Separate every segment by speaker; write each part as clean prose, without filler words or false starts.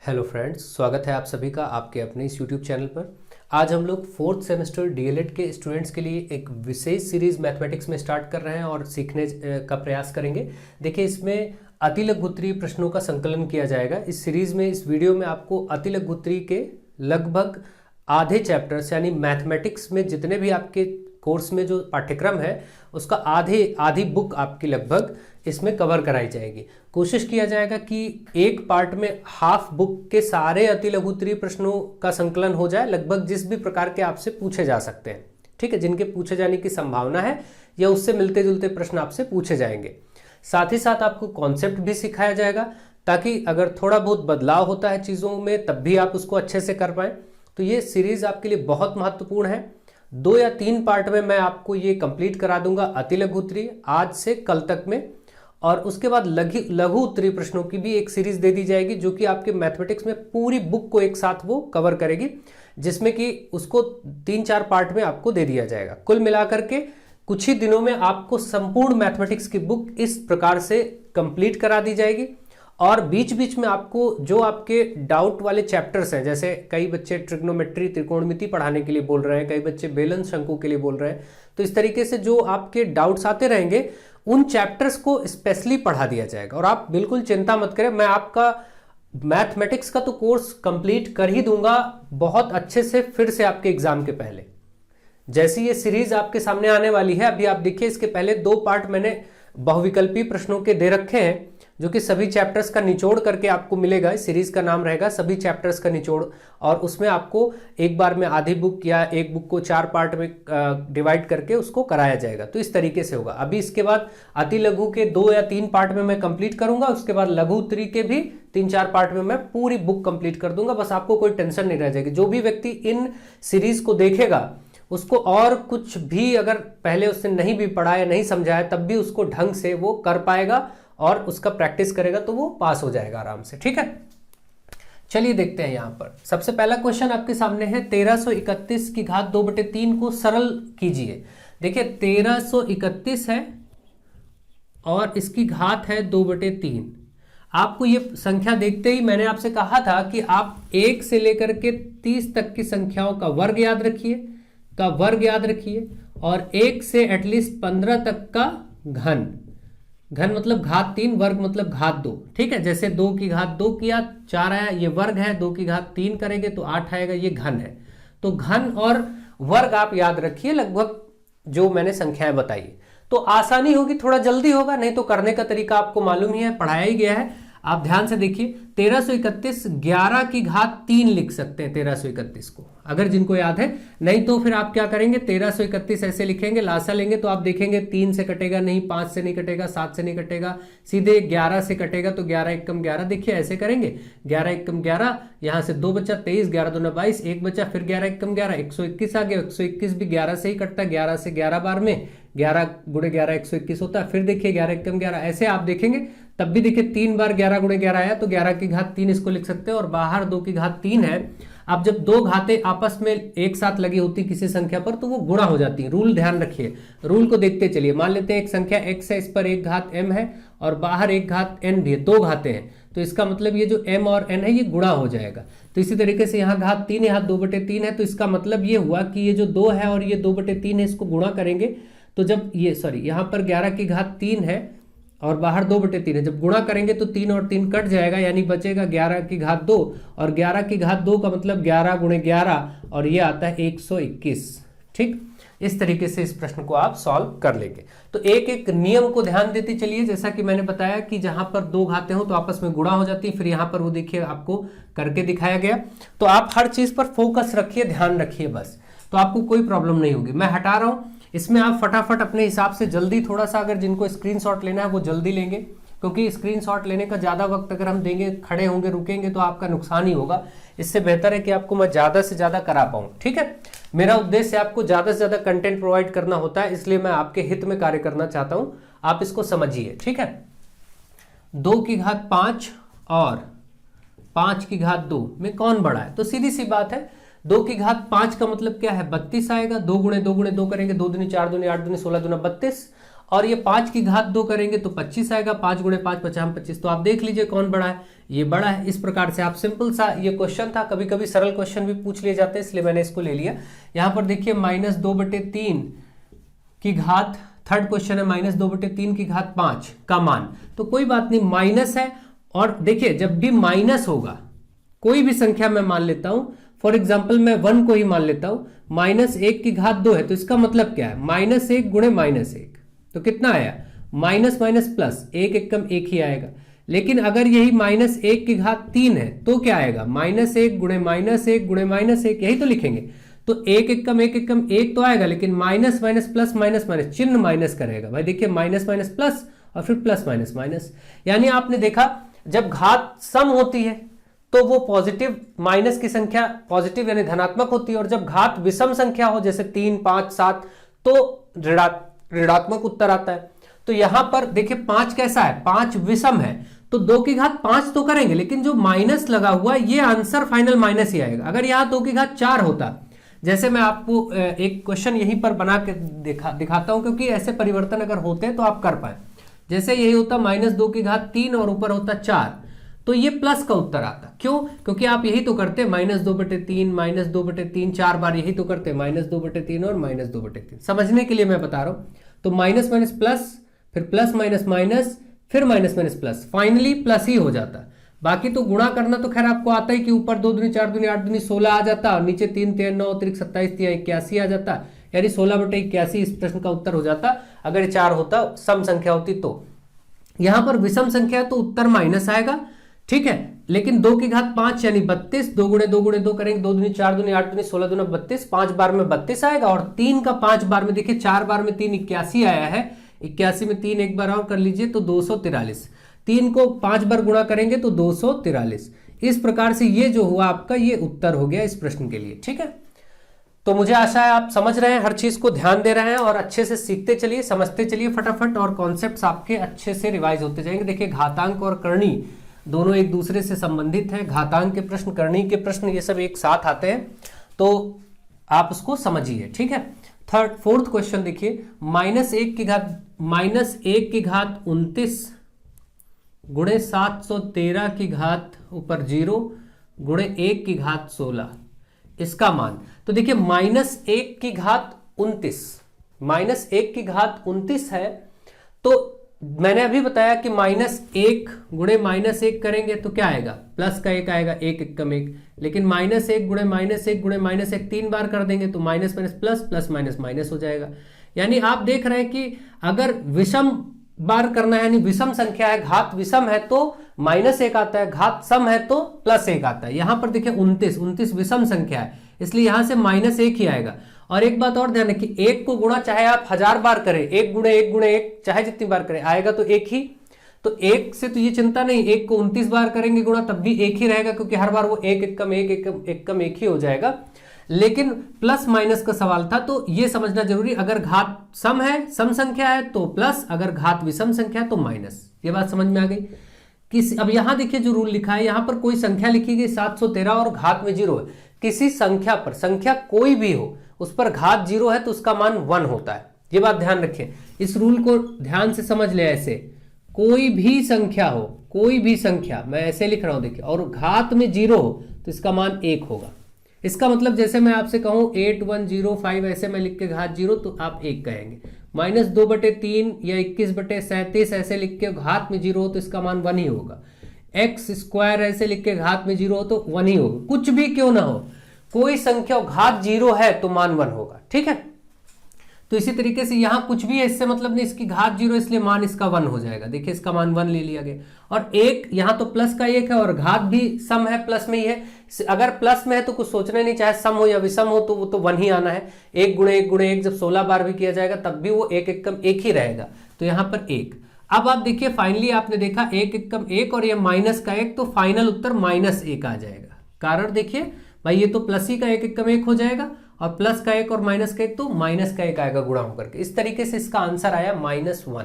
Speaker 1: Hello friends, स्वागत है आप सभी का आपके अपने इस यूट्यूब चैनल पर। आज हम लोग फोर्थ सेमेस्टर डीएलएड के स्टूडेंट्स के लिए एक विशेष सीरीज मैथमेटिक्स में स्टार्ट कर रहे हैं और सीखने का प्रयास करेंगे। देखिए, इसमें अतिलघुत्तरीय प्रश्नों का संकलन किया जाएगा। इस सीरीज में, इस वीडियो में आपको अतिलघुत्तरीय के लगभग आधे चैप्टर्स यानी मैथमेटिक्स में जितने भी आपके कोर्स में जो पाठ्यक्रम है उसका आधी बुक आपकी लगभग इसमें कवर कराई जाएगी। कोशिश किया जाएगा कि एक पार्ट में हाफ बुक के सारे अतिलघुत्तरीय प्रश्नों का संकलन हो जाए, लगभग जिस भी प्रकार के आपसे पूछे जा सकते हैं, ठीक है, जिनके पूछे जाने की संभावना है या उससे मिलते जुलते प्रश्न आपसे पूछे जाएंगे। साथ ही साथ आपको कॉन्सेप्ट भी सिखाया जाएगा ताकि अगर थोड़ा बहुत बदलाव होता है चीज़ों में तब भी आप उसको अच्छे से कर पाएँ। तो ये सीरीज आपके लिए बहुत महत्वपूर्ण है। 2 या 3 पार्ट में मैं आपको ये कंप्लीट करा दूंगा अतिलघुत्तरीय, आज से कल तक में, और उसके बाद लघु उत्तरीय प्रश्नों की भी एक सीरीज दे दी जाएगी जो कि आपके मैथमेटिक्स में पूरी बुक को एक साथ वो कवर करेगी, जिसमें कि उसको 3-4 पार्ट में आपको दे दिया जाएगा। कुल मिलाकर के कुछ ही दिनों में आपको संपूर्ण मैथमेटिक्स की बुक इस प्रकार से कंप्लीट करा दी जाएगी। और बीच बीच में आपको जो आपके डाउट वाले चैप्टर्स हैं, जैसे कई बच्चे ट्रिग्नोमेट्री त्रिकोणमिति पढ़ाने के लिए बोल रहे हैं, कई बच्चे बेलन शंकु के लिए बोल रहे हैं, तो इस तरीके से जो आपके डाउट्स आते रहेंगे उन चैप्टर्स को स्पेशली पढ़ा दिया जाएगा। और आप बिल्कुल चिंता मत करें, मैं आपका मैथमेटिक्स का तो कोर्स कंप्लीट कर ही दूंगा बहुत अच्छे से, फिर से आपके एग्जाम के पहले। जैसी ये सीरीज आपके सामने आने वाली है, अभी आप देखिए, इसके पहले 2 पार्ट मैंने बहुविकल्पी प्रश्नों के दे रखे हैं जो कि सभी चैप्टर्स का निचोड़ करके आपको मिलेगा। इस सीरीज का नाम रहेगा सभी चैप्टर्स का निचोड़, और उसमें आपको एक बार में आधी बुक या एक बुक को 4 पार्ट में डिवाइड करके उसको कराया जाएगा। तो इस तरीके से होगा। अभी इसके बाद अति लघु के 2 या 3 पार्ट में मैं कंप्लीट करूंगा, उसके बाद लघु उत्तरीय के भी 3-4 पार्ट में मैं पूरी बुक कंप्लीट कर दूंगा। बस आपको कोई टेंशन नहीं रह जाएगी। जो भी व्यक्ति इन सीरीज को देखेगा उसको और कुछ भी अगर पहले उसने नहीं भी पढ़ा या नहीं समझा है तब भी उसको ढंग से वो कर पाएगा और उसका प्रैक्टिस करेगा तो वो पास हो जाएगा आराम से, ठीक है। चलिए देखते हैं यहाँ पर। सबसे पहला क्वेश्चन आपके सामने है 1331 की घात 2/3 को सरल कीजिए। देखिए 1331 है और इसकी घात है 2/3। आपको ये संख्या देखते ही मैंने आपसे कहा था कि आप 1 से लेकर के 30 तक की संख्याओं का वर्ग याद रखिए, और 1 से एटलीस्ट 15 तक का घन मतलब घात 3, वर्ग मतलब घात 2, ठीक है। जैसे 2 की घात 2 किया 4 आया, ये वर्ग है, 2 की घात 3 करेंगे तो 8 आएगा, ये घन है। तो घन और वर्ग आप याद रखिए, लगभग जो मैंने संख्याएं बताई, तो आसानी होगी, थोड़ा जल्दी होगा, नहीं तो करने का तरीका आपको मालूम ही है, पढ़ाया ही गया है। आप ध्यान से देखिए, 1331 11 की घात 3 लिख सकते हैं 1331 को, अगर जिनको याद है। नहीं तो फिर आप क्या करेंगे, 1331 ऐसे लिखेंगे, लासा लेंगे तो आप देखेंगे 3 से कटेगा नहीं, 5 से नहीं कटेगा, 7 से नहीं कटेगा, सीधे 11 से कटेगा। तो 11 एकम 11, देखिए ऐसे करेंगे, 11 एकम 11, यहाँ से 2 बचा 23, 11 दूना 22, 1 बचा, फिर 11 एकम 11, 121 आ गया। 121 भी 11 से ही कटता है, 11 से 11 बार में 11 गुणे 11 121 होता है। फिर देखिए 11 एकम 11, ऐसे आप देखेंगे तब भी देखिए 3 बार 11 गुणे 11 आया, तो 11 की घात 3 इसको लिख सकते हैं, और बाहर 2 की घात 3 है। अब जब 2 घातें आपस में एक साथ लगी होती किसी संख्या पर तो वो गुणा हो जाती है। रूल ध्यान रखिए, रूल को देखते चलिए। मान लेते हैं एक संख्या x है, इस पर 1 घात m है और बाहर 1 घात n भी है, 2 घातें हैं, तो इसका मतलब ये जो m और n है ये गुणा हो जाएगा। तो इसी तरीके से यहाँ घात 3, यहाँ 2/3 है, तो इसका मतलब ये हुआ कि ये जो 2 है और ये 2/3 है, इसको गुणा करेंगे तो जब ये यहाँ पर 11 की घात 3 है और बाहर 2/3 है, जब गुणा करेंगे तो 3 और 3 कट जाएगा, यानी बचेगा 11 की घात 2, और 11 की घात 2 का मतलब 11 गुणे 11, और ये आता है 121, ठीक। इस तरीके से इस प्रश्न को आप सॉल्व कर लेंगे। तो एक एक नियम को ध्यान देते चलिए। जैसा कि मैंने बताया कि जहां पर 2 घातें हो तो आपस में गुणा हो जाती है, फिर यहाँ पर वो देखिए आपको करके दिखाया गया। तो आप हर चीज पर फोकस रखिए, ध्यान रखिए, बस, तो आपको कोई प्रॉब्लम नहीं होगी। मैं हटा रहा हूं, इसमें आप फटाफट अपने हिसाब से जल्दी, थोड़ा सा अगर जिनको स्क्रीनशॉट लेना है वो जल्दी लेंगे, क्योंकि स्क्रीनशॉट लेने का ज़्यादा वक्त अगर हम देंगे, खड़े होंगे, रुकेंगे तो आपका नुकसान ही होगा। इससे बेहतर है कि आपको मैं ज़्यादा से ज़्यादा करा पाऊँ, ठीक है। मेरा उद्देश्य आपको ज़्यादा से ज़्यादा कंटेंट प्रोवाइड करना होता है, इसलिए मैं आपके हित में कार्य करना चाहता हूँ। आप इसको समझिए, ठीक है। 2 की घात 5 और 5 की घात 2 में कौन बड़ा है? तो सीधी सी बात है, 2 की घात 5 का मतलब क्या है, 32 आएगा। 2 गुणे 2 गुणे 2 करेंगे, 2 दूनी 4 दूनी 8 दूनी 16 दूना 32, और ये 5 की घात 2 करेंगे तो 25 आएगा, 5 गुणे 5 50 25। तो आप देख लीजिए कौन बड़ा है, ये बड़ा है। इस प्रकार से आप सिंपल सा ये क्वेश्चन था, कभी कभी सरल क्वेश्चन भी पूछ लिए जाते हैं इसलिए मैंने इसको ले लिया। यहाँ पर देखिए -2/3 की घात, थर्ड क्वेश्चन है -2/3 की घात 5 का मान। तो कोई बात नहीं, माइनस है। और देखिए जब भी माइनस होगा कोई भी संख्या मैं मान लेता हूं, फॉर एग्जाम्पल मैं 1 को ही मान लेता हूं, -1 की घात 2 है तो इसका मतलब क्या है, -1 गुणे -1 तो कितना आया, माइनस माइनस प्लस, 1 एकम 1 ही आएगा। लेकिन अगर यही -1 की घात 3 है तो क्या आएगा, -1 गुणे -1 गुणे -1, यही तो लिखेंगे। तो 1 एकम 1 तो आएगा, लेकिन minus minus plus minus minus, चिन्ह माइनस करेगा भाई। देखिए माइनस माइनस प्लस और फिर प्लस माइनस माइनस, यानी आपने देखा जब घात सम होती है तो वो पॉजिटिव, माइनस की संख्या पॉजिटिव यानी धनात्मक होती है, और जब घात विषम संख्या हो जैसे 3 5 7 तो ऋणात्मक उत्तर आता है। तो यहां पर देखिए 5 कैसा है, 5 विषम है तो 2 की घात 5 तो करेंगे, लेकिन जो माइनस लगा हुआ है ये आंसर फाइनल माइनस ही आएगा। अगर यहां 2 की घात 4 होता, जैसे मैं आपको एक क्वेश्चन यहीं पर बना के दिखाता हूं, क्योंकि ऐसे परिवर्तन अगर होते हैं तो आप कर पाए। जैसे यही होता -2 की घात 3 और ऊपर होता 4, तो ये प्लस का उत्तर आता। क्यों, क्योंकि आप यही तो करते -2/3 -2/3 4 बार यही तो करते, -2/3 और -2/3। समझने के लिए मैं बता रहा हूं। तो माइनस माइनस प्लस, फिर प्लस माइनस माइनस, फिर minus minus plus, finally plus ही हो जाता। बाकी तो गुणा करना तो खैर आपको आता ही कि ऊपर 2 दूनी 4 दूनी 8 दूनी 16 आ जाता, और नीचे 3 3 9 3 27 3 81 आ जाता, यानी 16/81 इस प्रश्न का उत्तर हो जाता अगर ये 4 होता, सम संख्या होती तो। यहां पर विषम संख्या है तो उत्तर माइनस आएगा, ठीक है। लेकिन 2 की घात 5 यानी 32, 2 गुणे 2 गुणे 2 करेंगे, 2 दूनी 4 दूनी 8 दूनी 16 दूना 32, 5 बार में 32 आएगा, और 3 का 5 बार में देखिए 4 बार में 3 81 आया है, 81 में 3 एक बार और कर लीजिए तो 243, 3 को 5 बार गुणा करेंगे तो 243। इस प्रकार से ये जो हुआ आपका ये उत्तर हो गया इस प्रश्न के लिए, ठीक है। तो मुझे आशा है आप समझ रहे हैं, हर चीज को ध्यान दे रहे हैं और अच्छे से सीखते चलिए, समझते चलिए फटाफट, और कॉन्सेप्ट्स आपके अच्छे से रिवाइज होते जाएंगे। देखिए घातांक और करणी दोनों एक दूसरे से संबंधित है, घातांक के प्रश्न, करणी के प्रश्न, ये सब एक साथ आते हैं, तो आप उसको समझिए, ठीक है। फोर्थ क्वेश्चन देखिए, -1 की घात 29 गुणे 713 की घात ऊपर 0 गुणे 1 की घात 16, इसका मान। तो देखिए -1 की घात 29 है, तो मैंने अभी बताया कि -1 गुणे -1 करेंगे तो क्या आएगा, प्लस का 1 आएगा, 1 एकम 1। लेकिन -1 गुणे -1 गुणे -1 3 बार कर देंगे तो minus minus plus, plus minus minus हो जाएगा। यानी आप देख रहे हैं कि अगर विषम बार करना है, यानी विषम संख्या है, घात विषम है तो -1 आता है, घात सम है तो +1 आता है। यहां पर देखिए 29 विषम संख्या है, इसलिए यहां से -1 ही आएगा। और एक बात और ध्यान रखिए, 1 को गुणा चाहे आप 1000 बार करें, 1 गुणे 1 गुणे 1 चाहे जितनी बार करें आएगा तो 1 ही। तो 1 से तो ये चिंता नहीं, 1 को 29 बार करेंगे गुणा तब भी 1 ही रहेगा, क्योंकि हर बार वो 1 एकम 1 ही हो जाएगा। लेकिन प्लस माइनस का सवाल था तो ये समझना जरूरी, अगर घात सम है, सम संख्या है तो प्लस, अगर घात विषम संख्या है तो माइनस। ये बात समझ में आ गई। अब यहां देखिए जो रूल लिखा है, यहां पर कोई संख्या लिखी गई 713 और घात में 0 है, किसी संख्या पर, संख्या कोई भी हो उस पर घात 0 है तो उसका मान 1 होता है। ये बात ध्यान रखिए, इस रूल को ध्यान से समझ ले। ऐसे कोई भी संख्या हो, कोई भी संख्या, मैं ऐसे लिख रहा हूं देखिए, और घात में 0 हो तो इसका मान 1 होगा। इसका मतलब जैसे मैं आपसे कहूं 8105, ऐसे मैं लिख के घात 0 तो आप 1 कहेंगे। -2/3 या 21/37 ऐसे लिख के घात में 0 हो तो इसका मान 1 ही होगा। x² ऐसे लिख के घात में 0 हो तो 1 ही होगा। कुछ भी क्यों ना हो, कोई संख्या घात 0 है तो मान 1 होगा, ठीक है। तो इसी तरीके से यहां कुछ भी है, इससे मतलब नहीं, इसकी घात 0 इसलिए मान इसका 1 हो जाएगा। देखिए इसका मान 1 ले लिया गया। और 1 यहां तो प्लस का 1 है और घात भी सम है, प्लस में ही है। अगर प्लस में है तो कुछ सोचना नहीं, चाहे सम हो या विषम हो तो वो तो 1 ही आना है। 1 गुणे 1 गुणे 1 जब 16 बार भी किया जाएगा तब भी वो 1 एकम 1 ही रहेगा, तो यहां पर 1। अब आप देखिए फाइनली आपने देखा 1 एकम 1 और ये माइनस का 1, तो फाइनल उत्तर -1 आ जाएगा। कारण देखिए भाई, ये तो प्लस ही का 1 एकम 1 हो जाएगा, और प्लस का 1 और माइनस का 1 तो माइनस का 1 आएगा गुणा होकर के। इस तरीके से इसका आंसर आया -1।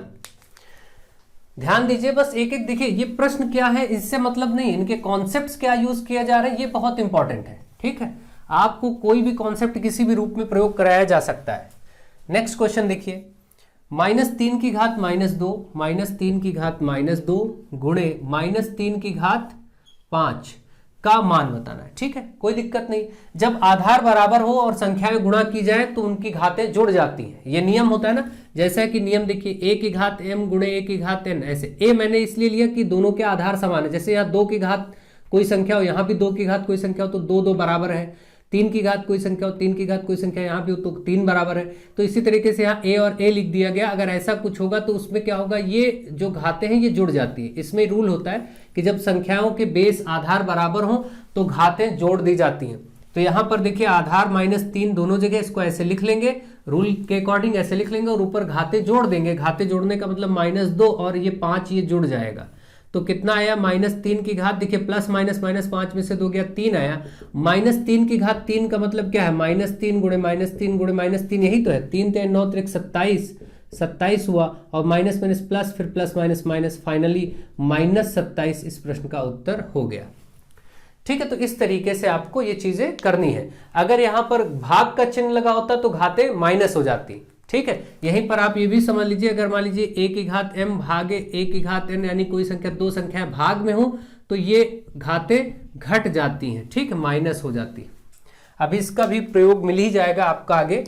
Speaker 1: ध्यान दीजिए बस एक एक, देखिए ये प्रश्न क्या है इससे मतलब नहीं, इनके कॉन्सेप्ट्स क्या यूज किए जा रहे हैं ये बहुत इंपॉर्टेंट है, ठीक है। आपको कोई भी कॉन्सेप्ट किसी भी रूप में प्रयोग कराया जा सकता है। नेक्स्ट क्वेश्चन देखिए, -3 की घात -2, -3 की घात -2 गुणे -3 की घात 5 का मान बताना है। ठीक है, कोई दिक्कत नहीं। जब आधार बराबर हो और संख्याएं गुणा की जाए तो उनकी घातें जुड़ जाती हैं, ये नियम होता है ना। जैसा कि नियम देखिए, a की घात m गुणे a की घात n, ऐसे a मैंने इसलिए लिया कि दोनों के आधार समान है। जैसे यहाँ 2 की घात कोई संख्या हो, यहाँ भी 2 की घात कोई संख्या हो तो 2 2 बराबर है। 3 की घात कोई संख्या हो, 3 की घात कोई संख्या यहाँ भी हो तो 3 बराबर है। तो इसी तरीके से यहाँ a और a लिख दिया गया। अगर ऐसा कुछ होगा तो उसमें क्या होगा, ये जो घातें हैं ये जुड़ जाती है। इसमें रूल होता है कि जब संख्याओं के बेस आधार बराबर हो तो घातें जोड़ दी जाती हैं। तो यहाँ पर देखिए आधार -3 दोनों जगह, इसको ऐसे लिख लेंगे, रूल के अकॉर्डिंग ऐसे लिख लेंगे और ऊपर घातें जोड़ देंगे। घातें जोड़ने का मतलब -2 और ये 5 ये जुड़ जाएगा। तो कितना आया, -3 की घात, देखिए प्लस माइनस -5 में से 2 गया 3 आया। -3 की घात 3 का मतलब क्या है, -3 गुणे -3 गुणे -3, यही तो है। 3 3 9 3 27, 27 हुआ और माइनस माइनस प्लस, फिर प्लस माइनस माइनस, फाइनली -27 इस प्रश्न का उत्तर हो गया। ठीक है, तो इस तरीके से आपको ये चीजें करनी है। अगर यहां पर भाग का चिन्ह लगा होता तो घातें माइनस हो जाती। ठीक है, यहीं पर आप ये भी समझ लीजिए, अगर मान लीजिए a की घात m भागे a की घात n, यानी कोई संख्या, दो संख्याएं भाग में हो तो ये घातें घट जाती हैं। ठीक है, माइनस हो जाती है। अभी इसका भी प्रयोग मिल ही जाएगा आपका आगे,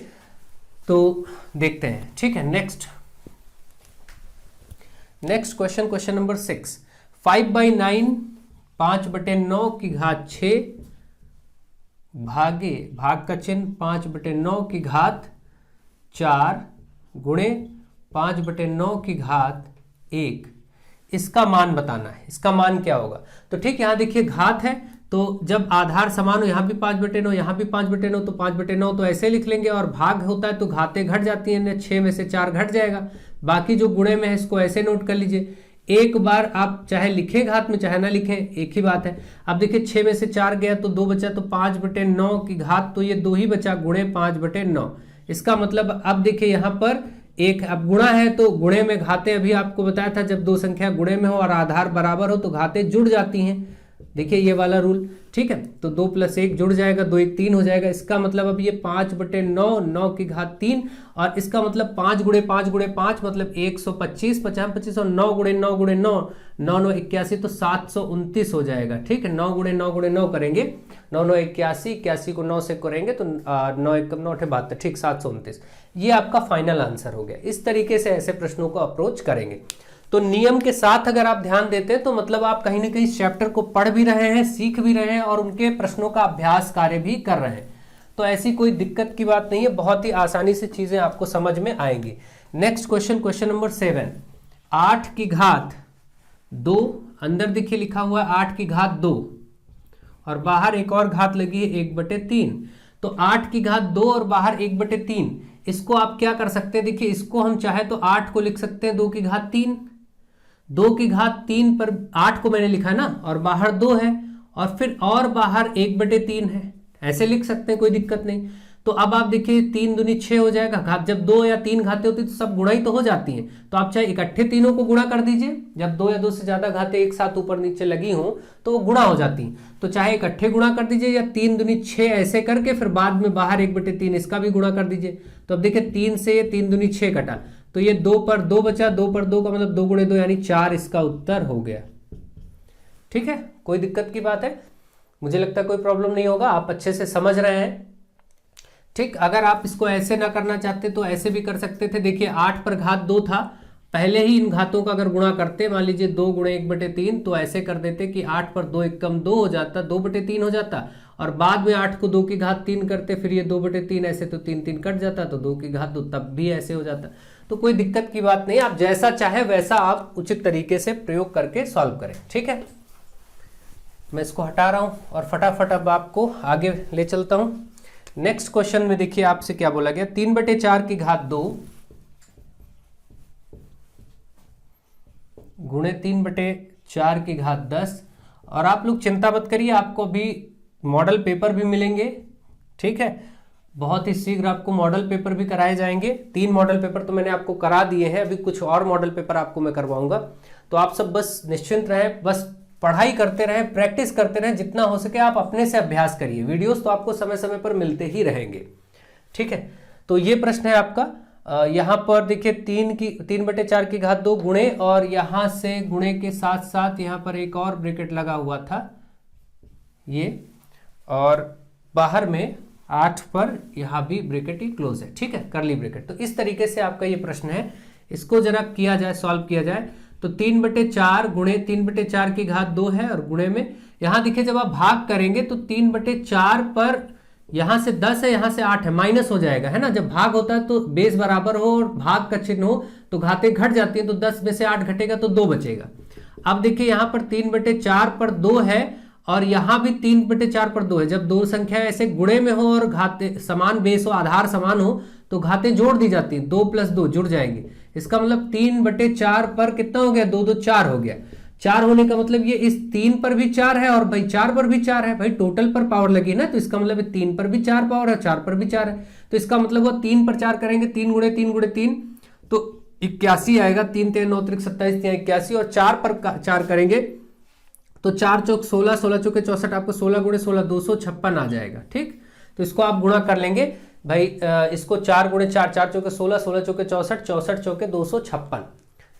Speaker 1: तो देखते हैं। ठीक है, नेक्स्ट क्वेश्चन, क्वेश्चन नंबर 6। 5/9 5/9 की घात 6 भागे, भाग का चिन्ह 5/9 की घात 4 गुणे 5/9 की घात 1, इसका मान बताना है। इसका मान क्या होगा, तो ठीक यहाँ देखिए घात है तो जब आधार समान हो, यहाँ भी 5/9 यहाँ भी 5/9 तो 5/9 तो ऐसे लिख लेंगे, और भाग होता है तो घातें घट जाती हैं, 6 में से 4 घट जाएगा। बाकी जो गुणे में है इसको ऐसे नोट कर लीजिए। एक बार आप चाहे लिखें घात में चाहे ना लिखें, एक ही बात है। अब देखिए 6 में से 4 गया तो 2 बचा, तो 5/9 की घात, तो ये 2 ही बचा गुणे 5/9। इसका मतलब अब देखिए यहाँ पर एक अब गुणा है तो गुणे में घातें, अभी आपको बताया था जब दो संख्या गुणे में हो और आधार बराबर हो तो घातें जुड़ जाती हैं। देखिए ये वाला रूल। ठीक है, तो 2 + 1 जुड़ जाएगा, 2 1 3 हो जाएगा। इसका मतलब अब ये 5/9 9 की घात 3, और इसका मतलब 5 गुणे 5 गुणे 5 मतलब 125, 50 25 और 9 गुणे 9 गुणे 9 9 9 81, तो 729 हो जाएगा। ठीक है, 9 गुणे 9 गुणे 9 करेंगे, 9 9 81, 81 को 9 से करेंगे तो 9 1 9 72, ठीक 729। ये आपका फाइनल आंसर हो गया। इस तरीके से ऐसे प्रश्नों को अप्रोच करेंगे। तो नियम के साथ अगर आप ध्यान देते हैं तो मतलब आप कहीं ना कहीं इस चैप्टर को पढ़ भी रहे हैं, सीख भी रहे हैं और उनके प्रश्नों का अभ्यास कार्य भी कर रहे हैं। तो ऐसी कोई दिक्कत की बात नहीं है, बहुत ही आसानी से चीजें आपको समझ में आएंगी। Next question, question number 7। 8 की घात 2, अंदर देखिए लिखा हुआ है 8 की घात 2 और बाहर एक और घात लगी है 1/3। तो 8 की घात 2 और बाहर 1/3, इसको आप क्या कर सकते हैं, देखिए इसको हम चाहे तो 8 को लिख सकते हैं 2 की घात 3। 2 की घात 3 पर 8 को मैंने लिखा ना, और बाहर 2 है और फिर और बाहर 1/3 है, ऐसे लिख सकते हैं, कोई दिक्कत नहीं। तो अब आप देखिए 3 दूनी 6 हो जाएगा। घात जब 2 या 3 घातें होती तो सब गुणा ही तो हो जाती हैं, तो आप चाहे इकट्ठे तीनों को गुणा कर दीजिए। जब 2 या 2 से ज्यादा घातें एक साथ ऊपर नीचे लगी हों तो वो गुणा हो जाती हैं, तो चाहे इकट्ठे गुणा कर दीजिए या 3 दूनी 6 ऐसे करके फिर बाद में बाहर 1/3 इसका भी गुणा कर दीजिए। तो अब देखिए 3 से ये 3 दूनी 6 कटा, तो ये 2 पर 2 बचा, 2 पर 2 का मतलब 2 गुणे 2 यानी 4 इसका उत्तर हो गया। ठीक है, कोई दिक्कत की बात है, मुझे लगता है कोई प्रॉब्लम नहीं होगा, आप अच्छे से समझ रहे हैं। ठीक, अगर आप इसको ऐसे ना करना चाहते तो ऐसे भी कर सकते थे। देखिए 8 पर घात 2 था, पहले ही इन घातों का अगर गुणा करते, मान लीजिए 2 गुणे 1/3, तो ऐसे कर देते कि 8 पर 2 एकम 2 हो जाता, 2/3 हो जाता, और बाद में 8 को 2 की घात 3 करते, फिर ये 2/3 ऐसे तो 3 3 कट जाता, तो 2 की घात 2 तब भी ऐसे हो जाता। तो कोई दिक्कत की बात नहीं, आप जैसा चाहे वैसा आप उचित तरीके से प्रयोग करके सॉल्व करें। ठीक है, मैं इसको हटा रहा हूं और फटाफट अब आपको आगे ले चलता हूं। नेक्स्ट क्वेश्चन में देखिए आपसे क्या बोला गया, 3/4 की घात 2 गुणे 3/4 की घात 10, और आप लोग चिंता मत करिए, आपको अभी मॉडल पेपर भी मिलेंगे। ठीक है, बहुत ही शीघ्र आपको मॉडल पेपर भी कराए जाएंगे। 3 मॉडल पेपर तो मैंने आपको करा दिए हैं, अभी कुछ और मॉडल पेपर आपको मैं करवाऊंगा। तो आप सब बस निश्चिंत रहें, बस पढ़ाई करते रहें, प्रैक्टिस करते रहें, जितना हो सके आप अपने से अभ्यास करिए। वीडियोस तो आपको समय समय पर मिलते ही रहेंगे। ठीक है, तो ये प्रश्न है आपका, यहाँ पर देखिए 3/4 की घात 2 गुणे, और यहाँ से गुणे के साथ साथ यहाँ पर एक और ब्रैकेट लगा हुआ था ये, और बाहर में 8 पर यहाँ भी ब्रैकेट ही क्लोज है, ठीक है, करली ब्रैकेट। तो इस तरीके से आपका ये प्रश्न है, इसको जरा किया जाए, सॉल्व किया जाए। तो 3/4 गुणे 3/4 की घात 2 है, और गुणे में यहाँ देखिए जब आप भाग करेंगे तो 3/4 पर यहाँ से 10 है, यहाँ से 8 है, माइनस हो जाएगा, है ना। जब भाग होता है तो बेस बराबर हो और भाग का चिन्ह हो तो घातें घट जाती है, तो 10 में से 8 घटेगा तो 2 बचेगा। अब देखिए यहाँ पर 3/4 पर 2 है, और यहाँ भी 3/4 पर 2 है। जब दो संख्या ऐसे गुणे में हो और घाते समान बेस हो, आधार समान हो, तो घातें जोड़ दी जाती है, 2 + 2 जुड़ जाएंगी। इसका मतलब 3/4 पर कितना हो गया, 2 × 2 = 4 हो गया। 4 होने का मतलब ये इस 3 पर भी 4 है, और भाई 4 पर भी 4 है, भाई टोटल पर पावर लगी ना, तो इसका मतलब 3 पर भी 4 पावर है, 4 पर भी 4 है, तो इसका मतलब वो 3 पर 4 करेंगे, 3 × 3 × 3 तो 81 आएगा। 3 × 3 = 9 × 3 = 27, 81, और 4 पर 4 करेंगे तो 4 चौक 16, 16 चौके 64, आपको 16 × 16 256 आ जाएगा, ठीक। तो इसको आप गुणा कर लेंगे भाई, इसको 4 × 4, 4 चौके 16, 16 चौके 64, 64 चौके 256,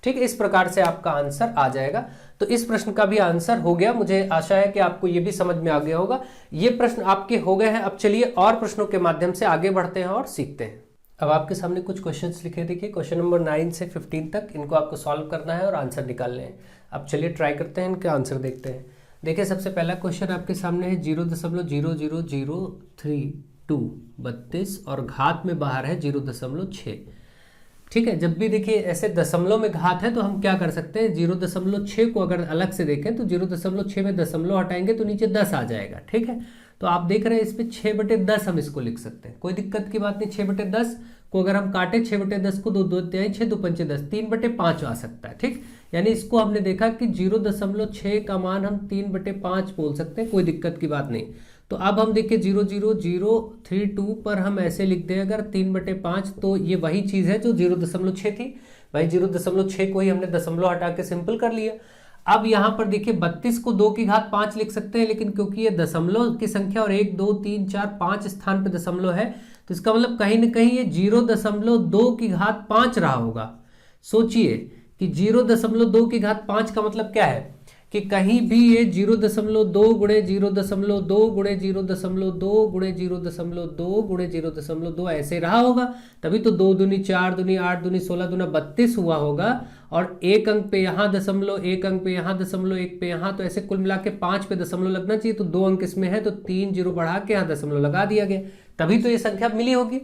Speaker 1: ठीक। इस प्रकार से आपका आंसर आ जाएगा। तो इस प्रश्न का भी आंसर हो गया। मुझे आशा है कि आपको ये भी समझ में आ गया होगा। ये प्रश्न आपके हो गए हैं। अब चलिए और प्रश्नों के माध्यम से आगे बढ़ते हैं और सीखते हैं। अब आपके सामने कुछ क्वेश्चंस लिखे, देखिए क्वेश्चन नंबर 9 से 15 तक, इनको आपको सॉल्व करना है और आंसर निकालने हैं। अब चलिए ट्राई करते हैं, इनका आंसर देखते हैं। देखिए सबसे पहला क्वेश्चन आपके सामने है 0.00032 32 और घात में बाहर है 0.6, ठीक है। जब भी देखिए ऐसे दशमलव में घात है तो हम क्या कर सकते हैं, 0.6 को अगर अलग से देखें तो 0.6 में दशमलव हटाएंगे तो नीचे 10 आ जाएगा, ठीक है। तो आप देख रहे हैं इस पे 6/10 हम इसको लिख सकते हैं, कोई दिक्कत की बात नहीं। 6/10 को अगर हम काटे, 6/10 को 2 2 6 2 5 10, 3/5 आ सकता है, ठीक। यानी इसको हमने देखा कि 0.6 का मान हम 3/5 बोल सकते हैं, कोई दिक्कत की बात नहीं। तो अब हम देखिए 0.0032 पर हम ऐसे लिख दें अगर 3/5, तो ये वही चीज है जो 0.6 थी, भाई 0.6 को ही हमने दशमलव हटा के सिंपल कर लिया। अब यहाँ पर देखिए 32 को 2 की घात 5 लिख सकते हैं, लेकिन क्योंकि ये दशमलव की संख्या और 1 2 3 4 5 स्थान पे दशमलव है, तो इसका मतलब कहीं ना कहीं ये 0.2 की घात 5 रहा होगा। सोचिए कि 0.2 की घात 5 का मतलब क्या है कि कहीं भी ये 0.2 गुणे 0.2 गुणे 0.2 गुणे 0.2 गुणे 0.2 ऐसे रहा होगा, तभी तो 2 दूनी 4 दूनी 8 दूनी 16 दूना 32 हुआ होगा। और एक अंक पे यहाँ दशमलव, एक अंक पे यहाँ दशमलव, एक पे यहाँ, तो ऐसे कुल मिला के 5 पे दशमलव लगना चाहिए। तो 2 अंक इसमें है तो 3 0 बढ़ा के यहाँ दशमलव लगा दिया गया, तभी तो ये संख्या मिली होगी।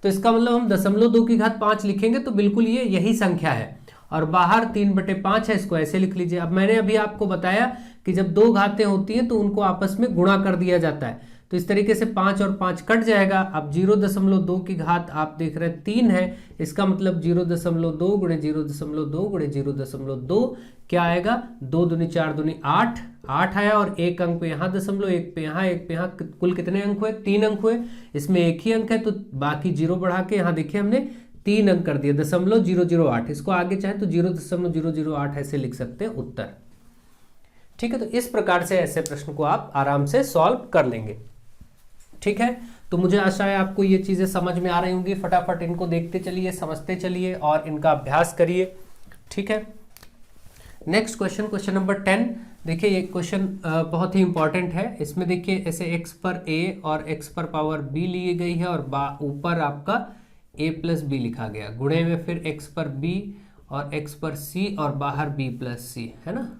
Speaker 1: तो इसका मतलब हम 0.2 की घात 5 लिखेंगे तो बिल्कुल ये यही संख्या है, और बाहर 3/5 है, इसको ऐसे लिख लीजिए। अब मैंने अभी आपको बताया कि जब दो घातें होती हैं तो उनको आपस में गुणा कर दिया जाता है, तो इस तरीके से 5 और 5 कट जाएगा। अब 0.2 की घात आप देख रहे हैं 3 है, इसका मतलब 0.2 गुणे 0.2 गुणे 0.2 क्या आएगा, 2 दूनी 4 दूनी 8 8 आया, और एक अंक पे यहाँ दशमलव, एक पे यहाँ, एक पे यहाँ, कुल कितने अंक हुए, 3 अंक हुए। इसमें एक ही अंक है तो बाकी 0 बढ़ा के यहाँ देखिए हमने 3 अंक कर दिया, 0.008। इसको आगे चाहे तो 0.008 ऐसे लिख सकते हैं उत्तर, ठीक है। तो इस प्रकार से ऐसे प्रश्न को आप आराम से सॉल्व कर लेंगे, ठीक है। तो मुझे आशा है आपको ये चीजें समझ में आ रही होंगी। फटाफट इनको देखते चलिए, समझते चलिए और इनका अभ्यास करिए, ठीक है। Next question, question number 10। देखिए ये क्वेश्चन बहुत ही इंपॉर्टेंट है। इसमें देखिए ऐसे x पर a और x पर पावर b ली गई है, और ऊपर आपका a प्लस बी लिखा गया, गुणे में फिर x पर b और x पर c और बाहर b प्लस c, है ना।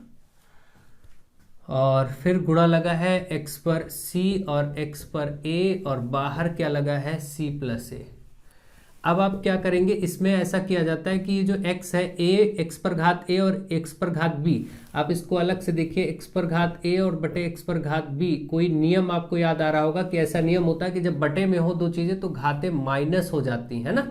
Speaker 1: और फिर गुणा लगा है x पर c और x पर a, और बाहर क्या लगा है c प्लस a। अब आप क्या करेंगे, इसमें ऐसा किया जाता है कि ये जो x है a, x पर घात a और x पर घात b, आप इसको अलग से देखिए, x पर घात a और बटे x पर घात b। कोई नियम आपको याद आ रहा होगा कि ऐसा नियम होता है कि जब बटे में हो दो चीजें तो घातें माइनस हो जाती है ना,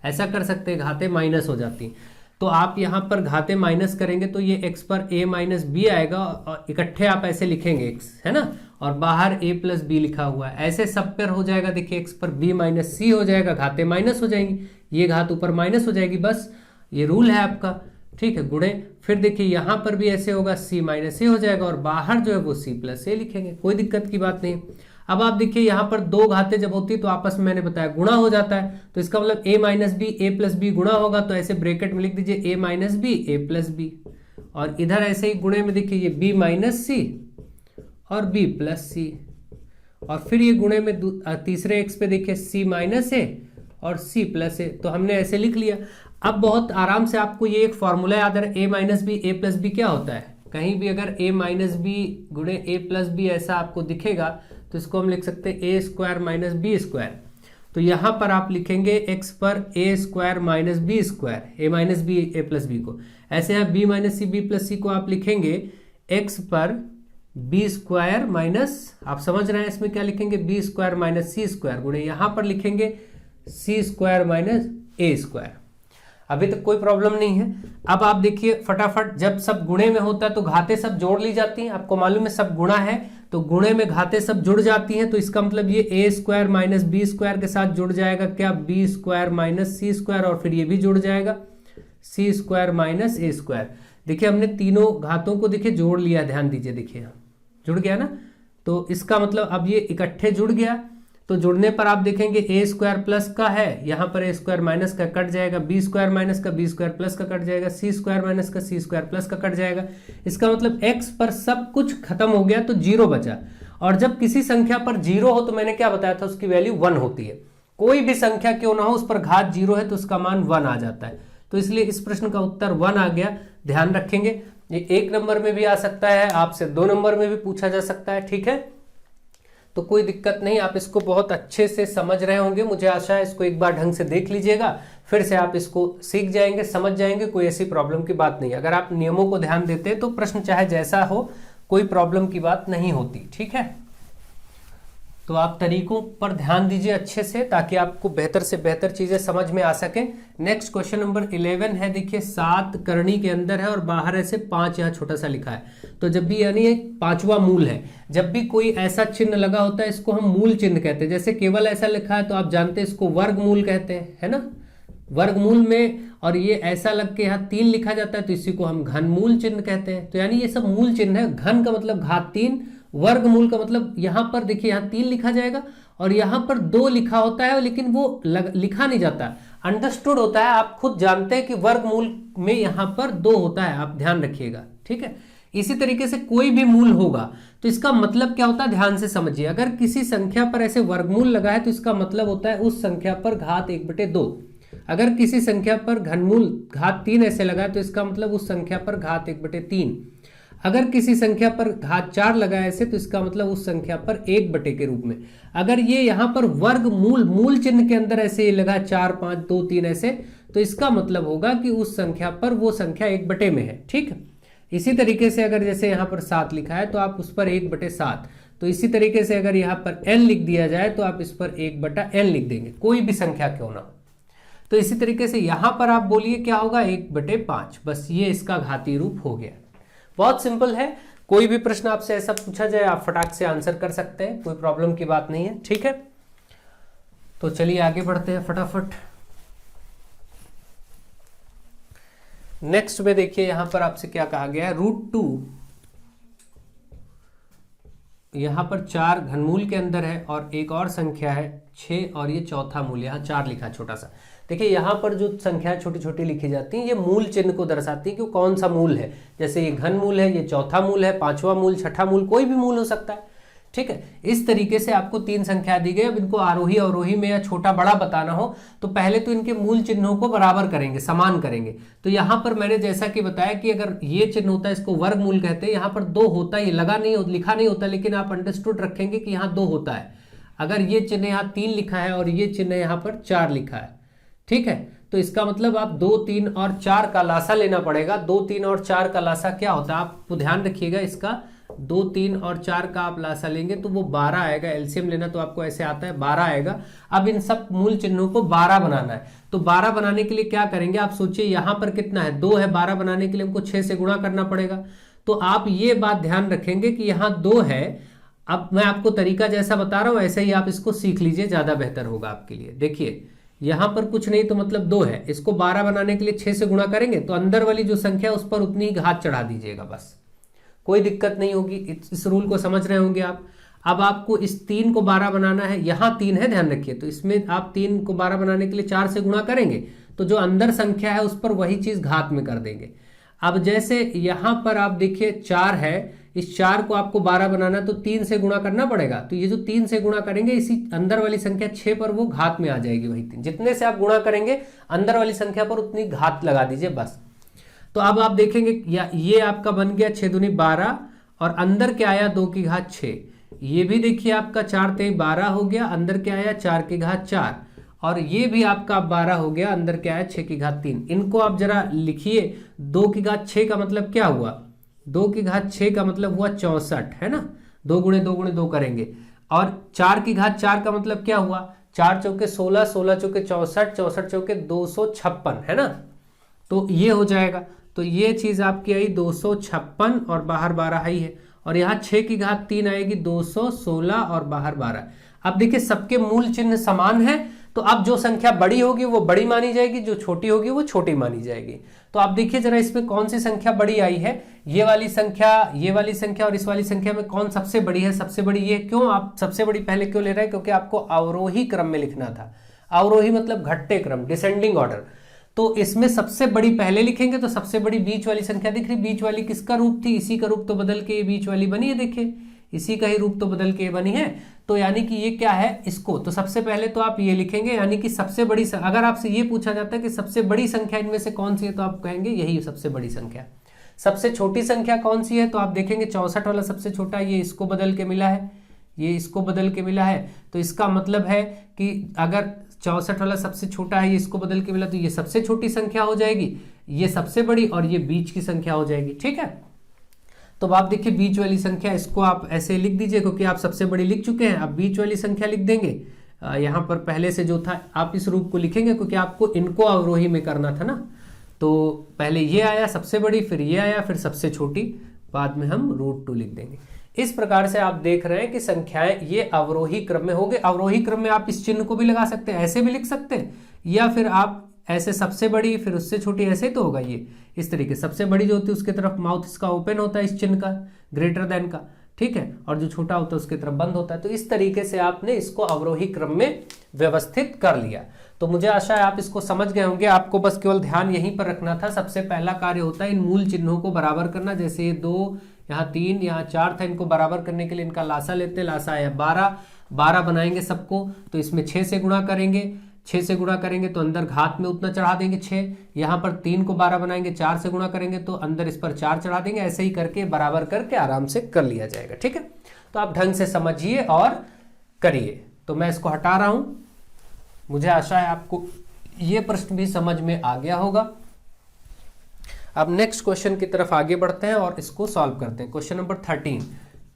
Speaker 1: ऐसा कर सकते हैं, घातें माइनस हो जाती। तो आप यहाँ पर घातें माइनस करेंगे तो ये x पर a माइनस बी आएगा, और इकट्ठे आप ऐसे लिखेंगे x, है ना, और बाहर a प्लस बी लिखा हुआ है, ऐसे सब पर हो जाएगा। देखिए x पर b माइनस सी हो जाएगा, घातें माइनस हो जाएंगी, ये घात ऊपर माइनस हो जाएगी, बस ये रूल है आपका, ठीक है। गुणे फिर देखिए यहाँ पर भी ऐसे होगा, c माइनस ए हो जाएगा, और बाहर जो है वो c प्लस ए लिखेंगे, कोई दिक्कत की बात नहीं। अब आप देखिए यहाँ पर दो घातें जब होती है तो आपस में मैंने बताया गुणा हो जाता है, तो इसका मतलब a minus B A plus B गुणा होगा, तो ऐसे ब्रैकेट में लिख दीजिए a minus B A plus B, और इधर ऐसे ही गुणे में देखिए ये b माइनस सी और b प्लस सी, और फिर ये गुणे में तीसरे x पे देखिए c माइनस ए और c प्लस ए, तो हमने ऐसे लिख लिया। अब बहुत आराम से आपको ये एक फॉर्मूला याद है, a minus B A plus B क्या होता है, कहीं भी अगर a माइनस बी गुणे ए प्लस बी ऐसा आपको दिखेगा तो इसको हम लिख सकते हैं A square minus B square. तो यहाँ पर आप लिखेंगे x पर A square minus B square, A minus B A plus B को, ऐसे यहाँ b minus C B plus C को आप लिखेंगे x पर बी स्क्वायर माइनस, आप समझ रहे हैं इसमें क्या लिखेंगे, बी स्क्वायर माइनस सी स्क्वायर गुणे यहाँ पर लिखेंगे सी स्क्वायर माइनस ए स्क्वायर। अभी तक कोई प्रॉब्लम नहीं है। अब आप देखिए फटाफट, जब सब गुणे में होता है तो घातें सब जोड़ ली जाती हैं, आपको मालूम है सब गुणा है तो गुणे में घातें सब जुड़ जाती हैं, तो इसका मतलब ये ए स्क्वायर माइनस बी स्क्वायर के साथ जुड़ जाएगा क्या, बी स्क्वायर माइनस सी स्क्वायर, और फिर ये भी जुड़ जाएगा सी स्क्वायर माइनस ए स्क्वायर। देखिए हमने तीनों घातों को देखिए जोड़ लिया, ध्यान दीजिए, देखिए जुड़ गया ना, तो इसका मतलब अब ये इकट्ठे जुड़ गया, तो जुड़ने पर आप देखेंगे ए स्क्वायर प्लस का है, यहाँ पर ए स्क्वायर माइनस का कट जाएगा, बी स्क्वायर माइनस का बी स्क्वायर प्लस का कट जाएगा, सी स्क्वायर माइनस का सी स्क्वायर प्लस का कट जाएगा। इसका मतलब एक्स पर सब कुछ खत्म हो गया तो जीरो बचा, और जब किसी संख्या पर जीरो हो तो मैंने क्या बताया था, उसकी वैल्यू 1 होती है। कोई भी संख्या क्यों ना हो उस पर घात जीरो है तो उसका मान 1 आ जाता है, तो इसलिए इस प्रश्न का उत्तर 1 आ गया। ध्यान रखेंगे, ये 1 नंबर में भी आ सकता है, आपसे 2 नंबर में भी पूछा जा सकता है, ठीक है, तो कोई दिक्कत नहीं, आप इसको बहुत अच्छे से समझ रहे होंगे, मुझे आशा है। इसको एक बार ढंग से देख लीजिएगा, फिर से आप इसको सीख जाएंगे, समझ जाएंगे, कोई ऐसी प्रॉब्लम की बात नहीं। अगर आप नियमों को ध्यान देते हैं तो प्रश्न चाहे जैसा हो कोई प्रॉब्लम की बात नहीं होती, ठीक है। तो आप तरीकों पर ध्यान दीजिए अच्छे से, ताकि आपको बेहतर से बेहतर चीजें समझ में आ सकें। नेक्स्ट क्वेश्चन नंबर 11 है, देखिए 7 करनी के अंदर है और बाहर ऐसे 5 यहाँ छोटा सा लिखा है, तो जब भी यानी एक 5वां मूल है, जब भी कोई ऐसा चिन्ह लगा होता है इसको हम मूल चिन्ह कहते हैं। जैसे केवल ऐसा लिखा है तो आप जानते हैं इसको वर्गमूल कहते हैं, है ना, वर्गमूल में, और ये ऐसा लग के यहाँ 3 लिखा जाता है तो इसी को हम घनमूल चिन्ह कहते हैं। तो यानी ये सब मूल चिन्ह है, घन का मतलब घात 3, वर्गमूल का मतलब यहाँ पर देखिए यहाँ 3 लिखा जाएगा और यहाँ पर 2 लिखा होता है, लेकिन वो लिखा नहीं जाता, अंडरस्टूड होता है, आप खुद जानते हैं कि वर्गमूल में यहाँ पर 2 होता है, आप ध्यान रखिएगा, ठीक है। इसी तरीके से कोई भी मूल होगा तो इसका मतलब क्या होता है, ध्यान से समझिए। अगर किसी संख्या पर ऐसे वर्गमूल लगा है तो इसका मतलब होता है उस संख्या पर घात 1/2। अगर किसी संख्या पर घनमूल घात 3 ऐसे लगा है तो इसका मतलब उस संख्या पर घात 1/3। अगर किसी संख्या पर घात 4 लगा है ऐसे तो इसका मतलब उस संख्या पर 1/, के रूप में। अगर ये यहाँ पर वर्गमूल मूल चिन्ह के अंदर ऐसे ये लगा 4, 5, 2, 3 ऐसे, तो इसका मतलब होगा कि उस संख्या पर वो संख्या 1/, में है, ठीक। इसी तरीके से अगर जैसे यहाँ पर 7 लिखा है तो आप उस पर 1/7, तो इसी तरीके से अगर यहाँ पर n लिख दिया जाए तो आप इस पर 1/n लिख देंगे, कोई भी संख्या क्यों ना हो। तो इसी तरीके से यहाँ पर आप बोलिए क्या होगा, 1/5, बस ये इसका घातीय रूप हो गया। बहुत सिंपल है, कोई भी प्रश्न आपसे ऐसा पूछा जाए आप फटाक से आंसर कर सकते हैं, कोई प्रॉब्लम की बात नहीं है, ठीक है। तो चलिए आगे बढ़ते हैं फटाफट। नेक्स्ट में देखिए यहां पर आपसे क्या कहा गया है, √2, यहां पर 4 घनमूल के अंदर है और एक और संख्या है 6 और ये चौथा मूल, यहाँ 4 लिखा छोटा सा। देखिए यहाँ पर जो संख्या छोटी छोटी लिखी जाती हैं ये मूल चिन्ह को दर्शाती है कि कौन सा मूल है। जैसे ये घन मूल है, ये चौथा मूल है, 5वां मूल, 6ठा मूल, कोई भी मूल हो सकता है, ठीक है। इस तरीके से आपको 3 संख्या दी गई। अब इनको आरोही अवरोही में या छोटा बड़ा बताना हो तो पहले तो इनके मूल चिन्हों को बराबर करेंगे, समान करेंगे। तो यहाँ पर मैंने जैसा कि बताया कि अगर ये चिन्ह होता है इसको वर्गमूल कहते हैं, यहाँ पर 2 होता है, ये लगा नहीं लिखा नहीं होता, लेकिन आप अंडरस्टूड रखेंगे कि यहाँ 2 होता है। अगर ये चिन्ह यहाँ 3 लिखा है और ये चिन्ह यहाँ पर 4 लिखा है, ठीक है, तो इसका मतलब आप 2, 3 और 4 का लासा लेना पड़ेगा। 2, 3 और 4 का लासा क्या होता है, आप ध्यान रखिएगा इसका। 2, 3 और 4 का आप लासा लेंगे तो वो 12 आएगा। एलसीएम लेना तो आपको ऐसे आता है, 12 आएगा। अब इन सब मूल चिन्हों को 12 बनाना है, तो 12 बनाने के लिए क्या करेंगे, आप सोचिए यहाँ पर कितना है, 2 है, 12 बनाने के लिए हमको 6 से गुणा करना पड़ेगा। तो आप ये बात ध्यान रखेंगे कि यहाँ 2 है। अब मैं आपको तरीका जैसा बता रहा हूँ ऐसे ही आप इसको सीख लीजिए, ज्यादा बेहतर होगा आपके लिए। देखिए यहां पर कुछ नहीं तो मतलब 2 है, इसको 12 बनाने के लिए 6 से गुणा करेंगे तो अंदर वाली जो संख्या उस पर उतनी ही घात चढ़ा दीजिएगा, बस कोई दिक्कत नहीं होगी। इस रूल को समझ रहे होंगे आप। अब आपको इस 3 को 12 बनाना है, यहाँ 3 है ध्यान रखिए, तो इसमें आप 3 को 12 बनाने के लिए 4 से गुणा करेंगे तो जो अंदर संख्या है उस पर वही चीज घात में कर देंगे। अब जैसे यहां पर आप देखिए 4 है, इस 4 को आपको 12 बनाना तो 3 से गुणा करना पड़ेगा, तो ये जो 3 से गुणा करेंगे इसी अंदर वाली संख्या 6 पर वो घात में आ जाएगी वही 3, जितने से आप गुणा करेंगे अंदर वाली संख्या पर उतनी घात लगा दीजिए बस। तो अब आप देखेंगे ये आपका बन गया 6 दूनी 12 और अंदर क्या आया 2 की घात 6, ये भी देखिए आपका 4 तेई 12 हो गया, अंदर क्या आया 4 की घात 4, और ये भी आपका 12 हो गया, अंदर क्या है 6 की घात 3। इनको आप जरा लिखिए, 2 की घात 6 का मतलब क्या हुआ, 2 की घात 6 का मतलब हुआ 64 है ना, 2 गुणे 2 गुणे 2 करेंगे, और 4 की घात 4 का मतलब क्या हुआ, 4 चौके 16, 16 चौके 64, 64 चौके 256 है ना, तो ये हो जाएगा। तो ये चीज आपकी आई 256 और बाहर 12 आई है, और यहाँ 6 की घात 3 आएगी 216 और बाहर 12। अब देखिए सबके मूल चिन्ह समान है, तो अब जो संख्या बड़ी होगी वो बड़ी मानी जाएगी, जो छोटी होगी वो छोटी मानी जाएगी। तो आप देखिए जरा इसमें कौन सी संख्या बड़ी आई है, ये वाली संख्या और इस वाली संख्या में कौन सबसे बड़ी है, सबसे बड़ी ये। क्यों आप सबसे बड़ी पहले क्यों ले रहे हैं, क्योंकि आपको अवरोही क्रम में लिखना था, अवरोही मतलब घटते क्रम, डिसेंडिंग ऑर्डर। तो इसमें सबसे बड़ी पहले लिखेंगे, तो सबसे बड़ी बीच वाली संख्या दिख रही, बीच वाली किसका रूप थी, इसी का रूप तो बदल के ये बीच वाली बनी है, देखिए इसी का ही रूप तो बदल के बनी है, तो यानी कि ये क्या है इसको, तो सबसे पहले तो आप ये लिखेंगे, यानी कि सबसे बड़ी, अगर आपसे ये पूछा जाता है कि सबसे बड़ी संख्या इनमें से कौन सी है, तो आप कहेंगे यही सबसे बड़ी संख्या। सबसे छोटी संख्या कौन सी है, तो आप देखेंगे 64 वाला सबसे छोटा, ये इसको बदल के मिला है, ये इसको बदल के मिला है, तो इसका मतलब है कि अगर 64 वाला सबसे छोटा है, ये इसको बदल के मिला, तो ये सबसे छोटी संख्या हो जाएगी, ये सबसे बड़ी, और ये बीच की संख्या हो जाएगी, ठीक है। तो आप देखिए बीच वाली संख्या, इसको आप ऐसे लिख दीजिए क्योंकि आप सबसे बड़ी लिख चुके हैं, अब बीच वाली संख्या लिख देंगे। यहाँ पर पहले से जो था आप इस रूप को लिखेंगे क्योंकि आपको इनको अवरोही में करना था ना, तो पहले ये आया सबसे बड़ी, फिर ये आया, फिर सबसे छोटी, बाद में हम √2 लिख देंगे। इस प्रकार से आप देख रहे हैं कि संख्याएं ये अवरोही क्रम में हो गए। अवरोही क्रम में आप इस चिन्ह को भी लगा सकते हैं, ऐसे भी लिख सकते हैं, या फिर आप ऐसे सबसे बड़ी फिर उससे छोटी, ऐसे ही तो होगा ये, इस तरीके सबसे बड़ी जो होती है उसके तरफ माउथ इसका ओपन होता है, इस चिन्ह का ग्रेटर देन का, ठीक है, और जो छोटा होता है उसके तरफ बंद होता है। तो इस तरीके से आपने इसको अवरोही क्रम में व्यवस्थित कर लिया। तो मुझे आशा है आप इसको समझ गए होंगे। आपको बस केवल ध्यान यहीं पर रखना था, सबसे पहला कार्य होता है इन मूल चिन्हों को बराबर करना। जैसे ये 2, यहाँ 3, यहाँ 4 था, इनको बराबर करने के लिए इनका लासा लेते हैं, लासा आया 12, 12 बनाएंगे सबको, तो इसमें 6 से गुणा करेंगे, 6 से गुणा करेंगे तो अंदर घात में उतना चढ़ा देंगे 6, यहाँ पर 3 को 12 बनाएंगे, 4 से गुणा करेंगे तो अंदर इस पर 4 चढ़ा देंगे, ऐसे ही करके बराबर करके आराम से कर लिया जाएगा, ठीक है। तो आप ढंग से समझिए और करिए। तो मैं इसको हटा रहा हूं, मुझे आशा है आपको ये प्रश्न भी समझ में आ गया होगा। अब नेक्स्ट क्वेश्चन की तरफ आगे बढ़ते हैं और इसको सॉल्व करते हैं। क्वेश्चन नंबर 13,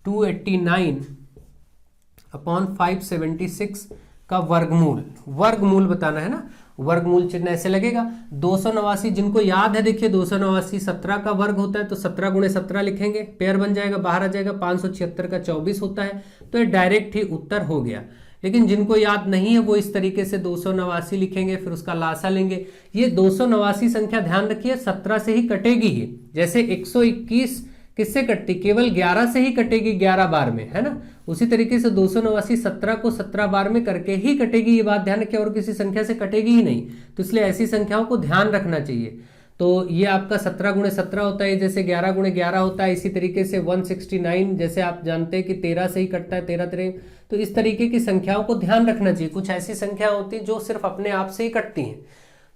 Speaker 1: 289/576 का वर्गमूल बताना है ना। वर्गमूल चिन्ह ऐसे लगेगा, 289, जिनको याद है देखिए 289 17 का वर्ग होता है, तो 17 गुणे 17 लिखेंगे, पेयर बन जाएगा, बाहर आ जाएगा, 576 का 24 होता है, तो ये डायरेक्ट ही उत्तर हो गया। लेकिन जिनको याद नहीं है वो इस तरीके से 289 लिखेंगे, फिर उसका लासा लेंगे। ये 289 संख्या ध्यान रखिए 17 से ही कटेगी ही, जैसे 121 किससे कटती, केवल 11 से ही कटेगी 11 बार में, है ना। उसी तरीके से 289 17 को 17 बार में करके ही कटेगी, ये बात ध्यान रखिए, और किसी संख्या से कटेगी ही नहीं। तो इसलिए ऐसी संख्याओं को ध्यान रखना चाहिए। तो ये आपका 17 गुणे 17 होता है, जैसे 11 गुणे 11 होता है। इसी तरीके से 169 जैसे आप जानते हैं कि 13 से ही कटता है, 13 13। तो इस तरीके की संख्याओं को ध्यान रखना चाहिए। कुछ ऐसी संख्या होती है जो सिर्फ अपने आप से ही कटती हैं,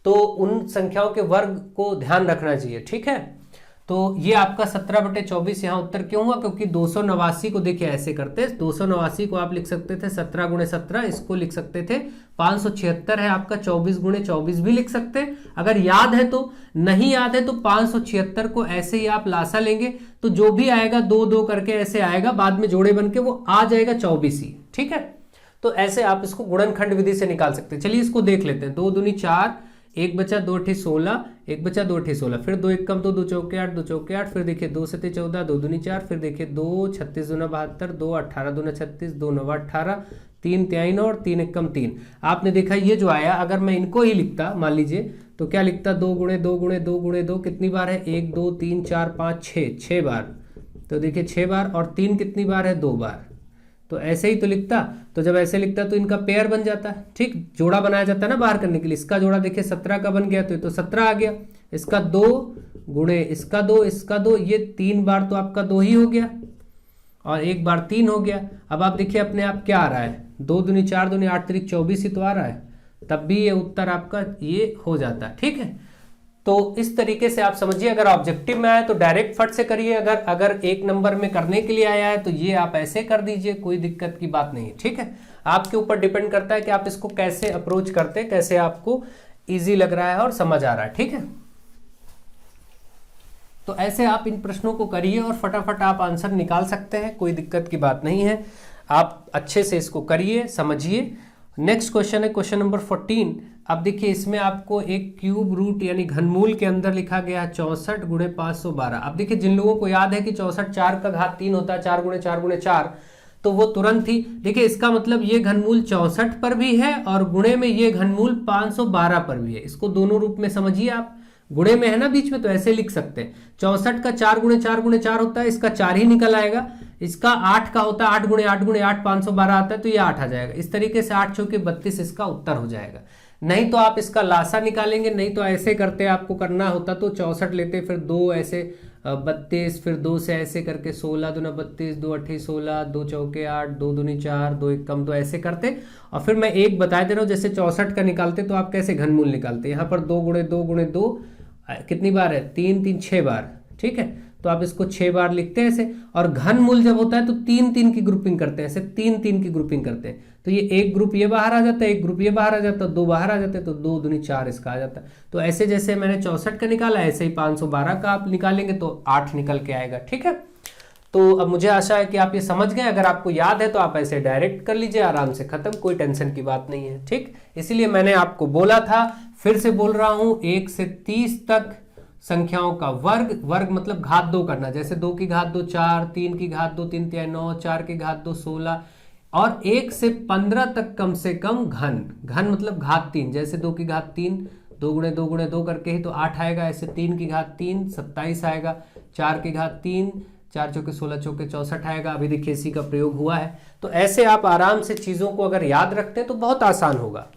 Speaker 1: तो उन संख्याओं के वर्ग को ध्यान रखना चाहिए, ठीक है। तो ये आपका 17/24 यहाँ उत्तर क्यों हुआ, क्योंकि 289 को देखिए ऐसे करते हैं, 289 को आप लिख सकते थे 17 गुणे 17, इसको लिख सकते थे 576 है आपका 24 गुणे 24 भी लिख सकते हैं, अगर याद है तो। नहीं याद है तो 576 को ऐसे ही आप लासा लेंगे, तो जो भी आएगा 2 2 करके ऐसे आएगा, बाद में जोड़े बन के वो आ जाएगा 24 ही, ठीक है। तो ऐसे आप इसको गुणनखंड विधि से निकाल सकते हैं। चलिए इसको देख लेते हैं। 2 दूनी 4, 1 बचा 2 ठी 16, 1 बचा 2 ठी 16, फिर 2 1 कम तो 2 चौके 8, 2 चौके 8, फिर देखिए 2 7 14, 2 दूनी 4, फिर देखिए 2 36 दूना 72, 2 18 दूना 36, 2 9 18, 3 3 और 3 1 कम 3। आपने देखा ये जो आया, अगर मैं इनको ही लिखता मान लीजिए तो क्या लिखता, 2 गुणे 2 गुणे 2 गुणे 2 कितनी बार है, 1 2 3 4 5 6 बार। तो देखिए 6 बार, और 3 कितनी बार है, 2 बार। तो ऐसे ही तो लिखता, तो जब ऐसे लिखता तो इनका पेयर बन जाता, ठीक, जोड़ा बनाया जाता है ना बाहर करने के लिए। इसका जोड़ा देखिए 17 का बन गया, तो 17 आ गया। इसका 2 गुणे इसका 2, इसका 2, ये 3 बार तो आपका 2 ही हो गया और 1 बार 3 हो गया। अब आप देखिए अपने आप क्या आ रहा है, 2 दूनी 4 दूनी 8 3 24 ही तो आ रहा है, तब भी ये उत्तर आपका ये हो जाता है, ठीक है। तो इस तरीके से आप समझिए, अगर ऑब्जेक्टिव में आए तो डायरेक्ट फट से करिए, अगर 1 नंबर में करने के लिए आया है तो ये आप ऐसे कर दीजिए, कोई दिक्कत की बात नहीं है, ठीक है। आपके ऊपर डिपेंड करता है कि आप इसको कैसे अप्रोच करते हैं, कैसे आपको इजी लग रहा है और समझ आ रहा है, ठीक है। तो ऐसे आप इन प्रश्नों को करिए और फटाफट आप आंसर निकाल सकते हैं, कोई दिक्कत की बात नहीं है। आप अच्छे से इसको करिए, समझिए। नेक्स्ट क्वेश्चन है क्वेश्चन नंबर 14। अब देखिए इसमें आपको एक क्यूब रूट यानी घनमूल के अंदर लिखा गया है 64 गुणे 512। अब देखिए जिन लोगों को याद है कि 64 4 का घात 3 होता है, 4 गुणे 4 गुणे 4, तो वो तुरंत ही देखिए इसका मतलब ये घनमूल 64 पर भी है और गुणे में ये घनमूल 512 पर भी है। इसको दोनों रूप में समझिए आप, गुणे में है ना बीच में, तो ऐसे लिख सकते हैं 64 का 4 गुणे 4 गुणे 4 होता है, इसका 4 ही निकल आएगा। इसका 8 का होता है 8 गुणे 8 गुणे 8 512 आता है, तो ये 8 आ जाएगा। इस तरीके से 8 चौके 32 इसका उत्तर हो जाएगा। नहीं तो आप इसका लासा निकालेंगे, नहीं तो ऐसे करते आपको करना होता तो 64 लेते, फिर 2 ऐसे 32, फिर 2 से ऐसे करके 16 दूना 32, 2 अट्ठी 16, 2 चौके 8, 2 दूनी 4, 2 एक कम, तो ऐसे करते। और फिर मैं एक बता दे रहा हूँ, जैसे 64 का निकालते तो आप कैसे घनमूल निकालते, यहाँ पर 2 गुणे 2 गुणे 2 कितनी बार है, 3 3 6 बार, ठीक है। तो आप इसको 6 बार लिखते हैं ऐसे। और घनमूल जब होता है तो 3 3 की ग्रुपिंग करते हैं, ऐसे 3 3 की ग्रुपिंग करते हैं। तो ये एक ग्रुप ये बाहर आ जाता है, एक ग्रुप ये बाहर आ जाता है, 2 बाहर आ जाते हैं, तो 2 दूनी 4 इसका आ जाता है। तो ऐसे जैसे मैंने 64 का निकाला, ऐसे ही 512 का आप निकालेंगे तो 8 निकल के आएगा, ठीक है। तो अब मुझे आशा है कि आप ये समझ गए। अगर आपको याद है तो आप ऐसे डायरेक्ट कर लीजिए, आराम से खत्म, कोई टेंशन की बात नहीं है, ठीक। इसीलिए मैंने आपको बोला था, फिर से बोल रहा हूं, 1 से 30 तक संख्याओं का वर्ग, वर्ग मतलब घात 2 करना, जैसे 2 की घात 2 4, 3 की घात 2 3 3 9, 4 की घात 2 16, और 1 से 15 तक कम से कम घन, घन मतलब घात 3, जैसे 2 की घात 3, 2 गुणे 2 गुणे 2 करके ही तो 8 आएगा, ऐसे 3 की घात 3 27 आएगा, 4 की घात 3, 4 चौके 16 चौके 64 आएगा। अभी देखिए इसी का प्रयोग हुआ है। तो ऐसे आप आराम से चीजों को अगर याद रखते हैं तो बहुत आसान होगा।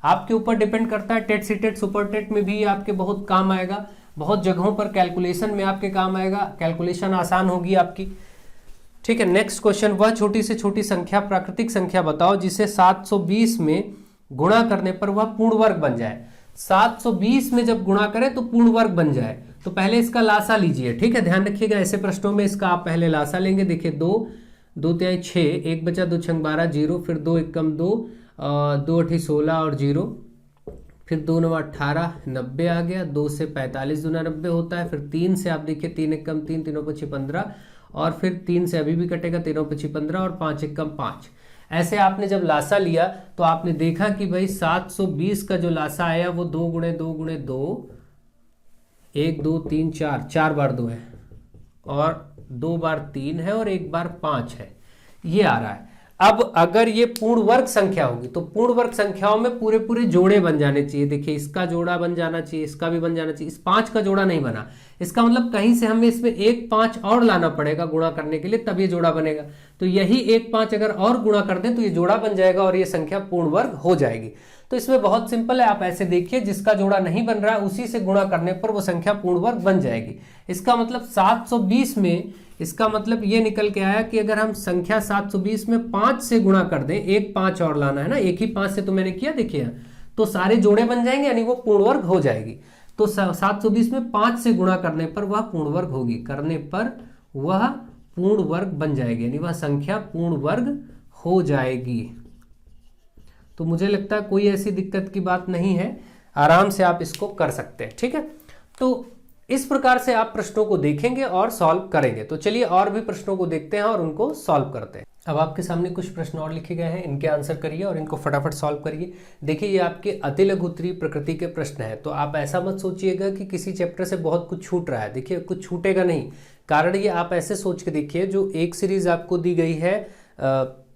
Speaker 1: आपके ऊपर डिपेंड करता है, टेट सीटेट सुपर टेट में भी आपके बहुत काम आएगा, बहुत जगहों पर कैलकुलेशन में आपके काम आएगा, कैलकुलेशन आसान होगी आपकी, ठीक है। नेक्स्ट क्वेश्चन, वह छोटी से छोटी संख्या प्राकृतिक संख्या बताओ जिसे 720 में गुणा करने पर वह पूर्ण वर्ग बन जाए। 720 में जब गुणा करें तो पूर्ण वर्ग बन जाए। तो पहले इसका लासा लीजिए, ठीक है, ध्यान रखिएगा ऐसे प्रश्नों में इसका आप पहले लासा लेंगे। देखिए 2 2 तिहाई 6, 1 बचा 2 छंग 12 0, फिर 2 एक कम 2, 2 अठी 16 और 0, फिर 2 9 18 90 आ गया, 2 से 45 दूना 90 होता है, फिर 3 से आप देखिए 3 एक कम 3, 3 पची 15, और फिर 3 से अभी भी कटेगा, 3 पची 15 और 5 एक कम 5। ऐसे आपने जब लासा लिया तो आपने देखा कि भाई 720 का जो लासा आया वो 2 गुणे 2 गुणे 2, 1 2 3 4, 4 बार 2 है और 2 बार 3 है और 1 बार 5 है, ये आ रहा है। अब अगर ये पूर्ण वर्ग संख्या होगी तो पूर्ण वर्ग संख्याओं में पूरे पूरे जोड़े बन जाने चाहिए। देखिए इसका जोड़ा बन जाना चाहिए, इसका भी बन जाना चाहिए, इस 5 का जोड़ा नहीं बना, इसका मतलब कहीं से हमें इसमें 1 5 और लाना पड़ेगा गुणा करने के लिए, तब ये जोड़ा बनेगा। तो यही 1 5 अगर और गुणा कर दें तो ये जोड़ा बन जाएगा और ये संख्या पूर्ण वर्ग हो जाएगी। तो इसमें बहुत सिंपल है, आप ऐसे देखिए जिसका जोड़ा नहीं बन रहा है उसी से गुणा करने पर वो संख्या पूर्ण वर्ग बन जाएगी। इसका मतलब 720 में, इसका मतलब ये निकल के आया कि अगर हम संख्या 720 में 5 से गुणा कर दें, 1 5 और लाना है ना, एक ही 5 से तो मैंने किया, देखिए तो सारे जोड़े बन जाएंगे, यानी वो पूर्ण वर्ग हो जाएगी। तो 720 में 5 से गुणा करने पर वह पूर्ण वर्ग होगी, करने पर वह पूर्ण वर्ग बन जाएगी, यानी वह संख्या पूर्ण वर्ग हो जाएगी। तो मुझे लगता है कोई ऐसी दिक्कत की बात नहीं है, आराम से आप इसको कर सकते हैं, ठीक है। तो इस प्रकार से आप प्रश्नों को देखेंगे और सॉल्व करेंगे। तो चलिए और भी प्रश्नों को देखते हैं और उनको सॉल्व करते हैं। अब आपके सामने कुछ प्रश्न और लिखे गए हैं, इनके आंसर करिए और इनको फटाफट सॉल्व करिए। देखिए ये आपके अति लघुत्तरीय प्रकृति के प्रश्न है, तो आप ऐसा मत सोचिएगा कि किसी चैप्टर से बहुत कुछ छूट रहा है। देखिए कुछ छूटेगा नहीं, कारण ये आप ऐसे सोच के देखिए, जो एक सीरीज आपको दी गई है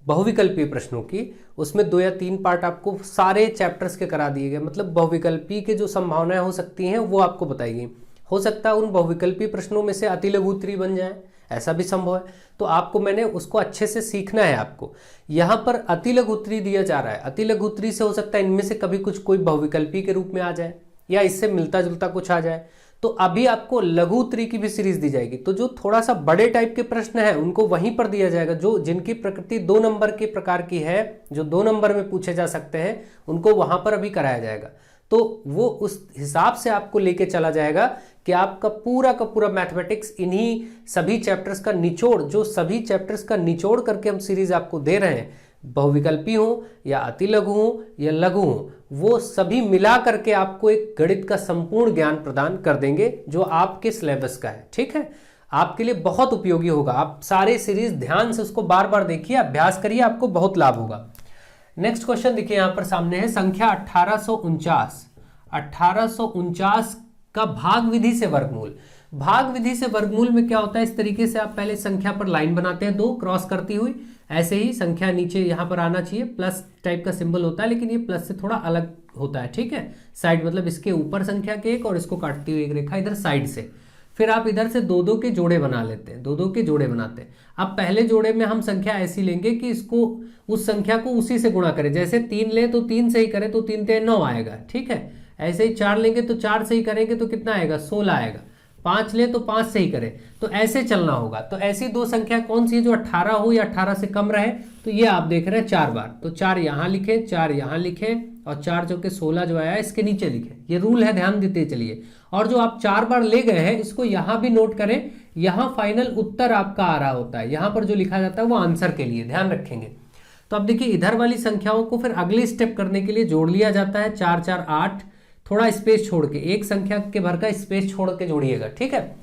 Speaker 1: बहुविकल्पीय प्रश्नों की, उसमें 2 या 3 पार्ट आपको सारे चैप्टर्स के करा दिए गए, मतलब बहुविकल्पी के जो संभावनाएं हो सकती हैं वो आपको बताई गई। हो सकता है उन बहुविकल्पी प्रश्नों में से अति लघु उत्तरीय बन जाए, ऐसा भी संभव है। तो आपको मैंने उसको अच्छे से सीखना है। आपको यहाँ पर अति लघु उत्तरी दिया जा रहा है, अति लघु उत्तरी से हो सकता है इनमें से कभी कुछ कोई बहुविकल्पी के रूप में आ जाए या इससे मिलता जुलता कुछ आ जाए। तो अभी आपको लघु उत्तरी की भी सीरीज दी जाएगी। तो जो थोड़ा सा बड़े टाइप के प्रश्न है उनको वहीं पर दिया जाएगा, जो जिनकी प्रकृति 2 नंबर के प्रकार की है, जो 2 नंबर में पूछे जा सकते हैं, उनको वहां पर अभी कराया जाएगा। तो वो उस हिसाब से आपको लेके चला जाएगा कि आपका पूरा का पूरा मैथमेटिक्स इन्हीं सभी चैप्टर्स का निचोड़, जो सभी चैप्टर्स का निचोड़ करके हम सीरीज आपको दे रहे हैं, बहुविकल्पी हो या अति लघु हो या लघु हो, वो सभी मिला करके आपको एक गणित का संपूर्ण ज्ञान प्रदान कर देंगे जो आपके सिलेबस का है। ठीक है, आपके लिए बहुत उपयोगी होगा। आप सारे सीरीज ध्यान से उसको बार बार देखिए, अभ्यास करिए, आपको बहुत लाभ होगा। नेक्स्ट क्वेश्चन देखिए यहां पर सामने है, संख्या 1849 का भाग विधि से वर्गमूल। भाग विधि से वर्गमूल में क्या होता है, इस तरीके से आप पहले संख्या पर लाइन बनाते हैं 2 क्रॉस करती हुई, ऐसे ही संख्या नीचे यहां पर आना चाहिए, प्लस टाइप का सिंबल होता है लेकिन ये प्लस से थोड़ा अलग होता है। ठीक है, साइड मतलब इसके ऊपर संख्या के एक और इसको काटती हुई एक रेखा इधर साइड से, फिर आप इधर से 2-2 के जोड़े बना लेते हैं, 2-2 के जोड़े बनाते हैं। अब पहले जोड़े में हम संख्या ऐसी लेंगे कि इसको उस संख्या को उसी से गुणा करें, जैसे 3 ले तो 3 से ही करें तो 3 3 9 आएगा। ठीक है, ऐसे ही 4 लेंगे तो 4 से ही करेंगे तो कितना आएगा 16 आएगा, 5 ले तो 5 से ही करें, तो ऐसे चलना होगा। तो ऐसी 2 संख्या कौन सी है जो 18 हो या 18 से कम रहे, तो ये आप देख रहे हैं 4 बार, तो 4 यहाँ लिखे, 4 यहाँ लिखे और 4 जो कि 16 जो आया इसके नीचे लिखे। ये रूल है, ध्यान देते चलिए। और जो आप 4 बार ले गए हैं इसको यहाँ भी नोट करें, यहाँ फाइनल उत्तर आपका आ रहा होता है, यहाँ पर जो लिखा जाता है वो आंसर के लिए, ध्यान रखेंगे। तो अब देखिए इधर वाली संख्याओं को फिर अगले स्टेप करने के लिए जोड़ लिया जाता है, 4 4 8, थोड़ा स्पेस छोड़ के, एक संख्या के भर का स्पेस छोड़ के जोड़िएगा। ठीक है,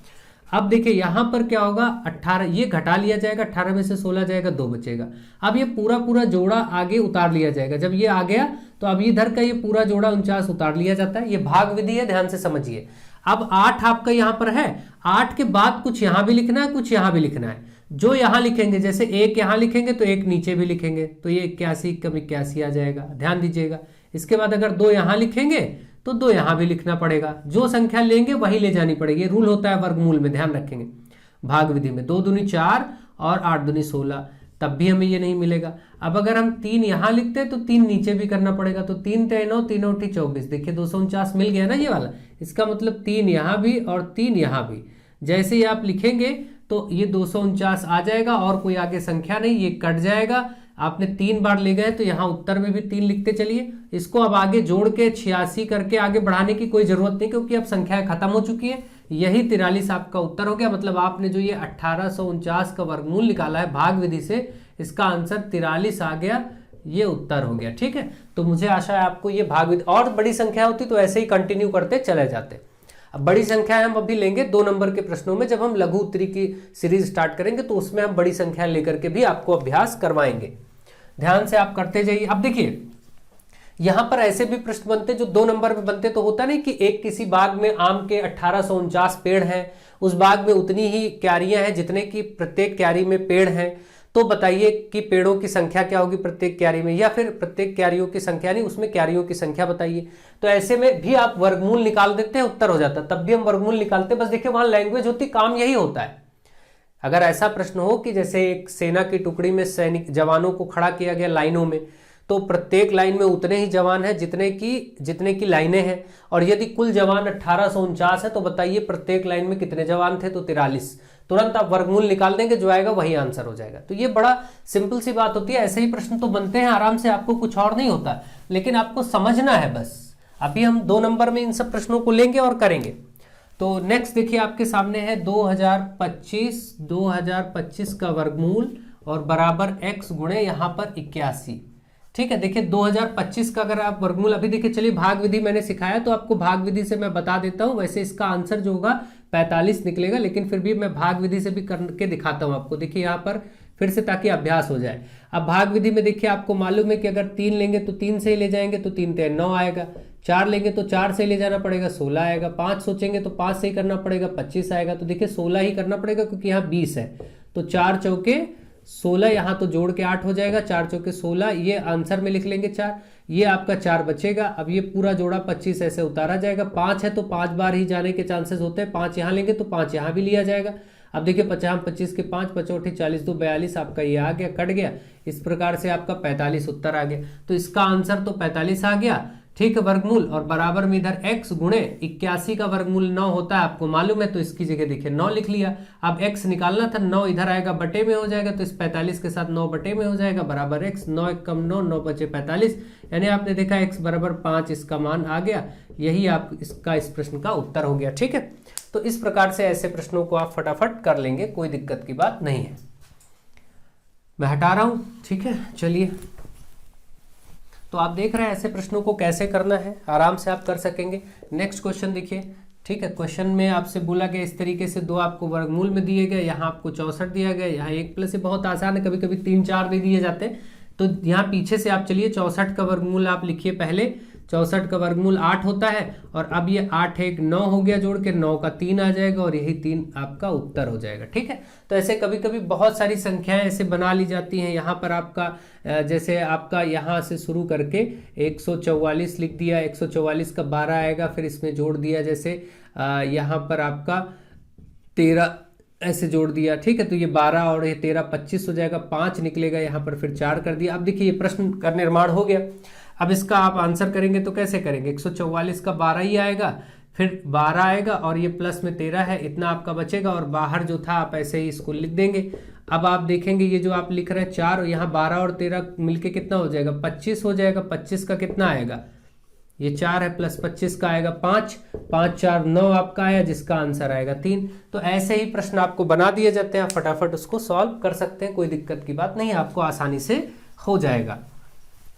Speaker 1: अब देखिए यहां पर क्या होगा, 18 ये घटा लिया जाएगा, 18 में से 16 जाएगा, 2 बचेगा। अब ये पूरा पूरा जोड़ा आगे उतार लिया जाएगा, जब ये आ गया तो अब इधर का ये पूरा जोड़ा 49 उतार लिया जाता है। ये भाग विधि है, ध्यान से समझिए। अब 8 आपका यहां पर है, 8 के बाद कुछ यहां भी लिखना है, कुछ यहां भी लिखना है। जो यहां लिखेंगे, जैसे 1 यहां लिखेंगे तो 1 नीचे भी लिखेंगे, तो ये 81 कम 81 आ जाएगा, ध्यान दीजिएगा। इसके बाद अगर 2 यहां लिखेंगे तो 2 यहां भी लिखना पड़ेगा, जो संख्या लेंगे वही ले जानी पड़ेगी। ये रूल होता है वर्गमूल में, ध्यान रखेंगे। भाग विधि में 2 दूनी 4 और 8 दूनी 16, तब भी हमें ये नहीं मिलेगा। अब अगर हम 3 यहां लिखते हैं तो 3 नीचे भी करना पड़ेगा, तो 3 3 9, 3 8 24, देखिए 249 मिल गया ना ये वाला। इसका मतलब 3 यहां भी और 3 यहां भी, जैसे ही आप लिखेंगे तो ये 249 आ जाएगा और कोई आगे संख्या नहीं, ये कट जाएगा। आपने 3 बार ले गए तो यहाँ उत्तर में भी 3 लिखते चलिए। इसको अब आगे जोड़ के 86 करके आगे बढ़ाने की कोई जरूरत नहीं, क्योंकि अब संख्याएं खत्म हो चुकी है। यही 43 आपका उत्तर हो गया। मतलब आपने जो ये 1849 का वर्गमूल निकाला है भाग विधि से, इसका आंसर 43 आ गया, ये उत्तर हो गया। ठीक है, तो मुझे आशा है आपको ये भाग विधि, और बड़ी संख्या होती तो ऐसे ही कंटिन्यू करते चले जाते। अब बड़ी संख्या हम अभी लेंगे 2 नंबर के प्रश्नों में, जब हम लघु उत्तरी की सीरीज स्टार्ट करेंगे तो उसमें हम बड़ी संख्या लेकर के भी आपको अभ्यास करवाएंगे। ध्यान से आप करते जाइए। अब देखिए यहां पर ऐसे भी प्रश्न बनते जो 2 नंबर में बनते, तो होता नहीं कि एक किसी बाग में आम के 1849 पेड़ हैं, उस बाग में उतनी ही क्यारियां हैं जितने की प्रत्येक क्यारी में पेड़ हैं, तो बताइए कि पेड़ों की संख्या क्या होगी प्रत्येक क्यारी में, या फिर प्रत्येक क्यारियों की संख्या नहीं, उसमें क्यारियों की संख्या बताइए। तो ऐसे में भी आप वर्गमूल निकाल देते हैं, उत्तर हो जाता है, तब भी हम वर्गमूल निकालते हैं। बस देखिए वहां लैंग्वेज होती, काम यही होता है। अगर ऐसा प्रश्न हो कि जैसे एक सेना की टुकड़ी में सैनिक जवानों को खड़ा किया गया लाइनों में, तो प्रत्येक लाइन में उतने ही जवान हैं जितने की लाइनें हैं, और यदि कुल जवान 1849 है तो बताइए प्रत्येक लाइन में कितने जवान थे, तो 43। तुरंत आप वर्गमूल निकाल देंगे, जो आएगा वही आंसर हो जाएगा। तो ये बड़ा सिंपल सी बात होती है। ऐसे ही प्रश्न तो बनते हैं आराम से, आपको कुछ और नहीं होता, लेकिन आपको समझना है बस। अभी हम 2 नंबर में इन सब प्रश्नों को लेंगे और करेंगे। तो नेक्स्ट देखिए आपके सामने है 2025 का वर्गमूल और बराबर x गुणे यहाँ पर 81। ठीक है, देखिए 2025 का अगर आप वर्गमूल, अभी देखिए चलिए भाग विधि मैंने सिखाया तो आपको भाग विधि से मैं बता देता हूँ। वैसे इसका आंसर जो होगा 45 निकलेगा, लेकिन फिर भी मैं भाग विधि से भी करके दिखाता हूँ आपको। देखिए यहाँ पर फिर से, ताकि अभ्यास हो जाए। अब भाग विधि में देखिए आपको मालूम है कि अगर 3 लेंगे तो 3 से ही ले जाएंगे, तो 3 3 9 आएगा। 4 लेंगे तो 4 से ले जाना पड़ेगा, 16 आएगा। 5 सोचेंगे तो 5 से ही करना पड़ेगा, 25 आएगा। तो देखिए 16 ही करना पड़ेगा क्योंकि यहाँ 20 है, तो 4 चौके 16, यहाँ तो जोड़ के 8 हो जाएगा, 4 चौके 16, ये आंसर में लिख लेंगे 4, ये आपका 4 बचेगा। अब ये पूरा जोड़ा 25 ऐसे उतारा जाएगा। 5 है तो 5 बार ही जाने के चांसेस होते हैं, 5 यहाँ लेंगे तो 5 यहाँ भी लिया जाएगा। अब देखिए 50 25 के 5 5 40 2 42 आपका ये आ गया, कट गया। इस प्रकार से आपका 45 उत्तर आ गया। तो इसका आंसर तो 45 आ गया, ठीक है, वर्गमूल, और बराबर में इधर x गुणे 81 का वर्गमूल 9 होता है, आपको मालूम है, तो इसकी जगह देखिए 9 लिख लिया। अब x निकालना था, 9 इधर आएगा, बटे में हो जाएगा, तो इस 45 के साथ 9 बटे में हो जाएगा, बराबर x, 9 एक कम 9, 9 बचे 45, यानी आपने देखा x बराबर 5 इसका मान आ गया। यही आप इसका इस प्रश्न का उत्तर हो गया, ठीक है। तो इस प्रकार से ऐसे प्रश्नों को आप फटाफट कर लेंगे, कोई दिक्कत की बात नहीं है। मैं हटा रहा हूं, ठीक है। चलिए, तो आप देख रहे हैं ऐसे प्रश्नों को कैसे करना है, आराम से आप कर सकेंगे। नेक्स्ट क्वेश्चन देखिए, ठीक है। क्वेश्चन में आपसे बोला गया इस तरीके से 2 आपको वर्गमूल में दिए गए, यहाँ आपको 64 दिया गया, यहाँ 1 प्लस, ये बहुत आसान है, कभी कभी 3 4 दे दिए जाते हैं। तो यहाँ पीछे से आप चलिए 64 का वर्गमूल आप लिखिए पहले, 64 का वर्गमूल 8 होता है, और अब ये 8 एक 9 हो गया, जोड़ के 9 का 3 आ जाएगा, और यही 3 आपका उत्तर हो जाएगा, ठीक है। तो ऐसे कभी कभी बहुत सारी संख्याएं ऐसे बना ली जाती हैं। यहाँ पर आपका जैसे आपका यहाँ से शुरू करके 144 लिख दिया, 144 का 12 आएगा, फिर इसमें जोड़ दिया, जैसे यहाँ पर आपका 13 ऐसे जोड़ दिया, ठीक है। तो ये 12 और ये 13 25 हो जाएगा, 5 निकलेगा, यहाँ पर फिर 4 कर दिया। अब देखिए ये प्रश्न का निर्माण हो गया। अब इसका आप आंसर करेंगे तो कैसे करेंगे, 144 का 12 ही आएगा, फिर 12 आएगा, और ये प्लस में 13 है, इतना आपका बचेगा, और बाहर जो था आप ऐसे ही इसको लिख देंगे। अब आप देखेंगे ये जो आप लिख रहे हैं 4, यहाँ 12 और 13 मिलके कितना हो जाएगा, 25 हो जाएगा। 25 का कितना आएगा, ये 4 है, प्लस 25 का आएगा 5, 5 4 9 आपका आया, जिसका आंसर आएगा 3। तो ऐसे ही प्रश्न आपको बना दिए जाते हैं, आप फटाफट उसको सॉल्व कर सकते हैं, कोई दिक्कत की बात नहीं, आपको आसानी से हो जाएगा।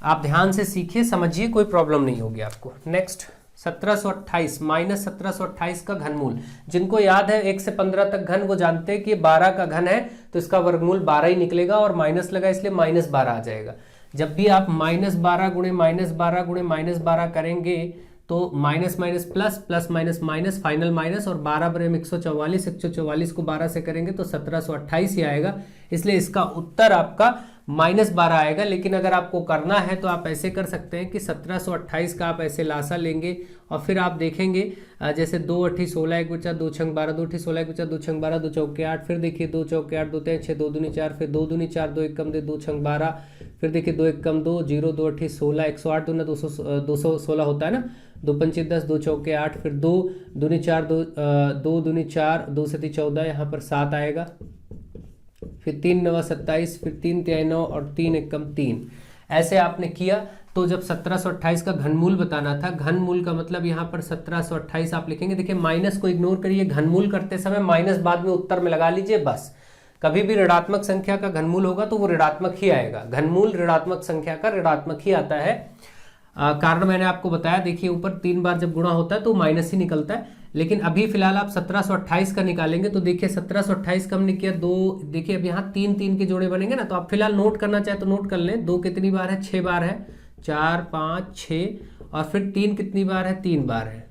Speaker 1: आप ध्यान से सीखिए, समझिए, कोई प्रॉब्लम नहीं होगी आपको। नेक्स्ट 1728 माइनस 1728 का घनमूल। जिनको याद है 1 से 15 तक घन, वो जानते हैं कि 12 का घन है तो इसका वर्गमूल 12 ही निकलेगा, और माइनस लगा इसलिए -12 आ जाएगा। जब भी आप -12 गुणे -12 गुणे -12 करेंगे तो minus minus plus, plus minus minus, final minus, और 12 बरे में 144, 144 को 12 से करेंगे तो 1728 ही आएगा, इसलिए इसका उत्तर आपका -12 आएगा। लेकिन अगर आपको करना है तो आप ऐसे कर सकते हैं कि 1728 का आप ऐसे लासा लेंगे, और फिर आप देखेंगे जैसे 2 8 16 1 बचा 2 6 12, 2 8 16 1 बचा 2 6 12, 2 चौके 8, फिर देखिए 2 चौके 8 2 3 6 2 दूनी 4, फिर 2 दूनी 4 2 1 कम दे 2 6 12, फिर देखिए 2 1 कम 2 0 2 8 16, 108 दूना 216 होता है ना, 2 पंचे 10, 2 चौके 8, फिर 2 दूनी 4 2 दूनी 4, 2 से 14, यहाँ पर 7 आएगा, फिर 3 9 27, फिर 3 3 9, और 3 1 कम 3। ऐसे आपने किया। तो जब 1728 का घनमूल बताना था, घनमूल का मतलब यहाँ पर 1728 आप लिखेंगे। देखिए माइनस को इग्नोर करिए, घनमूल करते समय माइनस बाद में उत्तर में लगा लीजिए बस। कभी भी ऋणात्मक संख्या का घनमूल होगा तो वो ऋणात्मक ही आएगा, घनमूल ऋणात्मक संख्या का ऋणात्मक ही आता है। कारण मैंने आपको बताया, देखिए ऊपर 3 बार जब गुणा होता है तो माइनस ही निकलता है। लेकिन अभी फिलहाल आप 1728 का निकालेंगे तो देखिए 1728 का हमने किया 2, देखिए अब यहाँ 3 3 के जोड़े बनेंगे ना, तो आप फिलहाल नोट करना चाहे तो नोट कर लें। 2 कितनी बार है, 6 बार है, 4 5 6, और फिर 3 कितनी बार है, 3 बार है।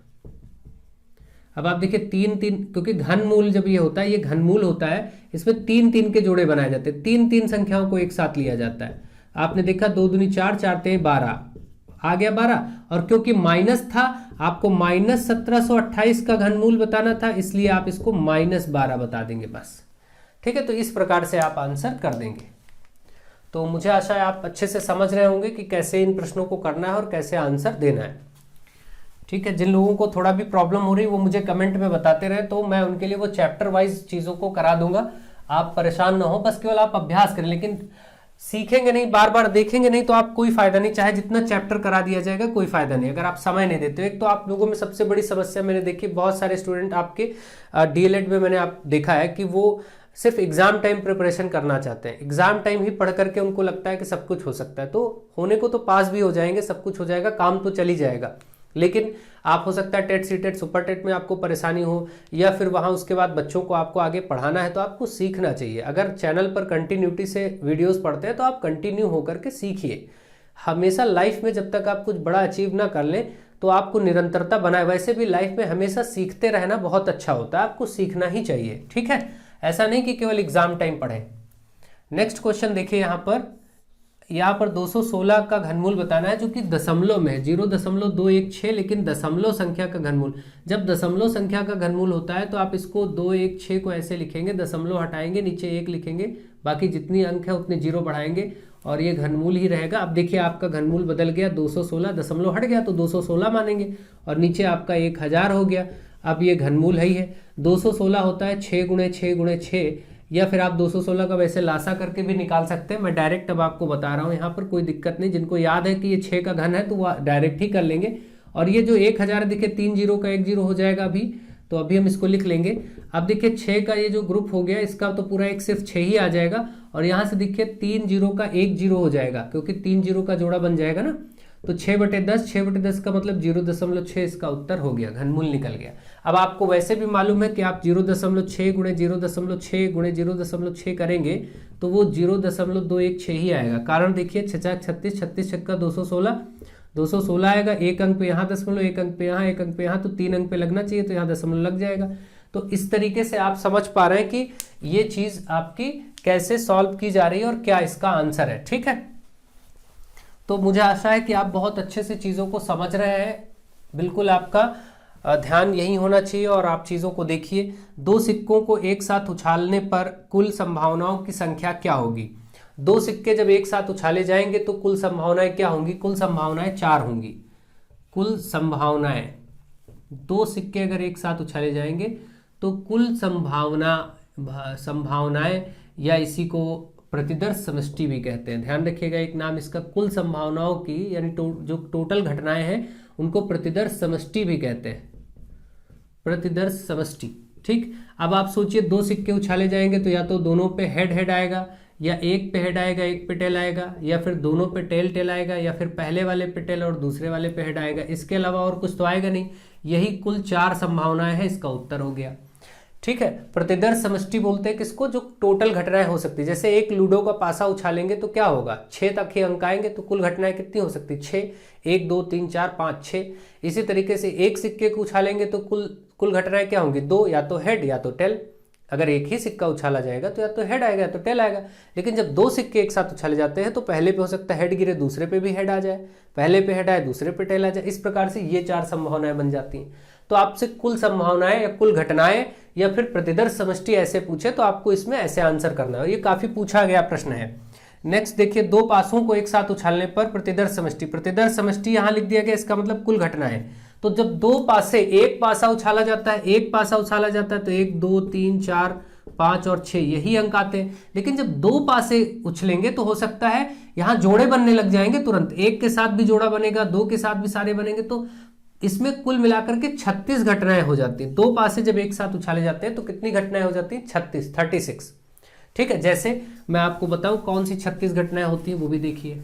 Speaker 1: अब आप देखिए 3 3, क्योंकि घनमूल जब ये होता है, ये घनमूल होता है, इसमें 3 3 के जोड़े बनाए जाते हैं, 3 3 संख्याओं को एक साथ लिया जाता है। आपने देखा 2 दूनी 4, 4 3 12 आ गया 12, और क्योंकि माइनस था आपको माइनस 1728 का घनमूल बताना था, इसलिए आप इसको -12 बता देंगे बस, ठीक है। तो इस प्रकार से आप आंसर कर देंगे। तो मुझे आशा है आप अच्छे से समझ रहे होंगे कि कैसे इन प्रश्नों को करना है और कैसे आंसर देना है, ठीक है। जिन लोगों को थोड़ा भी प्रॉब्लम हो रही है वो मुझे कमेंट में बताते रहे, तो मैं उनके लिए वो चैप्टर वाइज चीज़ों को करा दूंगा। आप परेशान ना हो, बस केवल आप अभ्यास करें, लेकिन सीखेंगे नहीं, बार बार देखेंगे नहीं तो आप कोई फायदा नहीं, चाहे जितना चैप्टर करा दिया जाएगा कोई फायदा नहीं अगर आप समय नहीं देते। एक तो आप लोगों में सबसे बड़ी समस्या मैंने देखी, बहुत सारे स्टूडेंट आपके डीएलएड में मैंने आप देखा है कि वो सिर्फ एग्जाम टाइम प्रिपरेशन करना चाहते हैं, एग्जाम टाइम ही पढ़ करके उनको लगता है कि सब कुछ हो सकता है। तो होने को तो पास भी हो जाएंगे, सब कुछ हो जाएगा, काम तो चल ही जाएगा, लेकिन आप हो सकता है टेट सीटेट सुपर टेट में आपको परेशानी हो, या फिर वहाँ उसके बाद बच्चों को आपको आगे पढ़ाना है, तो आपको सीखना चाहिए। अगर चैनल पर कंटिन्यूटी से वीडियोस पढ़ते हैं तो आप कंटिन्यू होकर के सीखिए। हमेशा लाइफ में जब तक आप कुछ बड़ा अचीव ना कर लें तो आपको निरंतरता बनाए, वैसे भी लाइफ में हमेशा सीखते रहना बहुत अच्छा होता है, आपको सीखना ही चाहिए, ठीक है। ऐसा नहीं कि केवल एग्जाम टाइम पढ़ें। नेक्स्ट क्वेश्चन देखिए, यहाँ पर यहाँ पर 216 का घनमूल बताना है जो कि दशमलव में है, 0.216, लेकिन दशमलव संख्या का घनमूल। जब दशमलव संख्या का घनमूल होता है तो आप इसको 216 को ऐसे लिखेंगे, दशमलव हटाएंगे, नीचे 1 लिखेंगे, बाकी जितनी अंक है उतने जीरो बढ़ाएंगे और ये घनमूल ही रहेगा। अब देखिए आपका घनमूल बदल गया, 216, दशमलव हट गया तो 216 मानेंगे और नीचे आपका 1000 हो गया। अब ये घनमूल ही है। 216 होता है 6 गुणे 6 गुणे 6, या फिर आप 216 का वैसे लासा करके भी निकाल सकते हैं। मैं डायरेक्ट अब आपको बता रहा हूँ, यहाँ पर कोई दिक्कत नहीं। जिनको याद है कि ये 6 का घन है तो वो डायरेक्ट ही कर लेंगे। और ये जो 1000 दिखे 3 जीरो का 1 जीरो हो जाएगा अभी, तो अभी हम इसको लिख लेंगे। अब देखिए 6 का ये जो ग्रुप हो गया इसका तो पूरा एक सिर्फ 6 ही आ जाएगा, और यहाँ से देखिए 3 जीरो का 1 जीरो हो जाएगा, क्योंकि 3 जीरो का जोड़ा बन जाएगा ना। तो 6/10, 6/10 का मतलब 0.6 इसका उत्तर हो गया, घनमूल निकल गया। अब आपको वैसे भी मालूम है कि आप 0.6 गुणे 0.6 गुणे 0.6 करेंगे तो वो 0.216 ही आएगा। कारण देखिए 6 36, 36 छक्का 216, 216 आएगा। एक अंक पे यहाँ दशमलव, एक अंक पे यहाँ, एक अंक पे यहाँ, तो 3 अंक पे लगना चाहिए, तो यहाँ दशमलव लग जाएगा। तो इस तरीके से आप समझ पा रहे हैं कि ये चीज आपकी कैसे सॉल्व की जा रही है और क्या इसका आंसर है। ठीक है, तो मुझे आशा है कि आप बहुत अच्छे से चीज़ों को समझ रहे हैं। बिल्कुल आपका ध्यान यही होना चाहिए और आप चीज़ों को देखिए। 2 सिक्कों को एक साथ उछालने पर कुल संभावनाओं की संख्या क्या होगी? 2 सिक्के जब एक साथ उछाले जाएंगे तो कुल संभावनाएं क्या होंगी? कुल संभावनाएं 4 होंगी। कुल संभावनाएं, 2 सिक्के अगर एक साथ उछाले जाएंगे तो कुल संभावनाएं, या इसी को प्रतिदर्श समष्टि भी कहते हैं। ध्यान रखिएगा, एक नाम इसका कुल संभावनाओं की, यानी जो टोटल घटनाएं हैं उनको प्रतिदर्श समष्टि भी कहते हैं, प्रतिदर्श समष्टि। ठीक, अब आप सोचिए 2 सिक्के उछाले जाएंगे तो या तो दोनों पे हेड हेड आएगा, या एक पे हेड आएगा एक पे टेल आएगा, या फिर दोनों पे टेल टेल आएगा, या फिर पहले वाले पे टेल और दूसरे वाले पे हेड आएगा। इसके अलावा और कुछ तो आएगा नहीं। यही कुल 4 संभावनाएं हैं, इसका उत्तर हो गया। ठीक है, प्रतिदर्श समष्टि बोलते हैं किसको? जो टोटल घटनाएं हो सकती है। जैसे एक लूडो का पासा उछालेंगे तो क्या होगा? 6 तक ही अंक आएंगे, तो कुल घटनाएं कितनी हो सकती? 6, 1 2 3 4 5 6। इसी तरीके से एक सिक्के को उछालेंगे तो कुल घटनाएं क्या होंगी? 2, या तो हेड या तो टेल। अगर एक ही सिक्का उछाला जाएगा तो या तो हेड आएगा या तो टेल आएगा। लेकिन जब 2 सिक्के एक साथ उछाले जाते हैं तो पहले पे हो सकता है हेड गिरे, दूसरे पे भी हेड आ जाए, पहले पे हेड आए दूसरे पे टेल आ जाए। इस प्रकार से ये 4 संभावनाएं बन जाती हैं। तो आपसे कुल संभावनाएं या कुल घटनाएं या फिर प्रतिदर्श समष्टि ऐसे पूछे तो आपको इसमें ऐसे आंसर करना है, और ये काफी पूछा गया प्रश्न है। नेक्स्ट देखिए, 2 पासों को एक साथ उछालने पर प्रतिदर्श समष्टि। प्रतिदर्श समष्टि यहां लिख दिया गया, इसका मतलब कुल घटनाएं। तो जब 2 पासे, एक पासा उछाला जाता है, एक पासा उछाला जाता है तो 1 2 3 4 5 और 6 यही अंक आते हैं। लेकिन जब 2 पासे उछलेंगे तो हो सकता है यहां जोड़े बनने लग जाएंगे तुरंत, एक के साथ भी जोड़ा बनेगा, 2 के साथ भी सारे बनेंगे, तो इसमें कुल मिलाकर के 36 घटनाएं हो जाती हैं। 2 पासे जब एक साथ उछाले जाते हैं तो कितनी घटनाएं हो जाती हैं? 36। ठीक है, जैसे मैं आपको बताऊं कौन सी 36 घटनाएं होती है वो भी देखिए।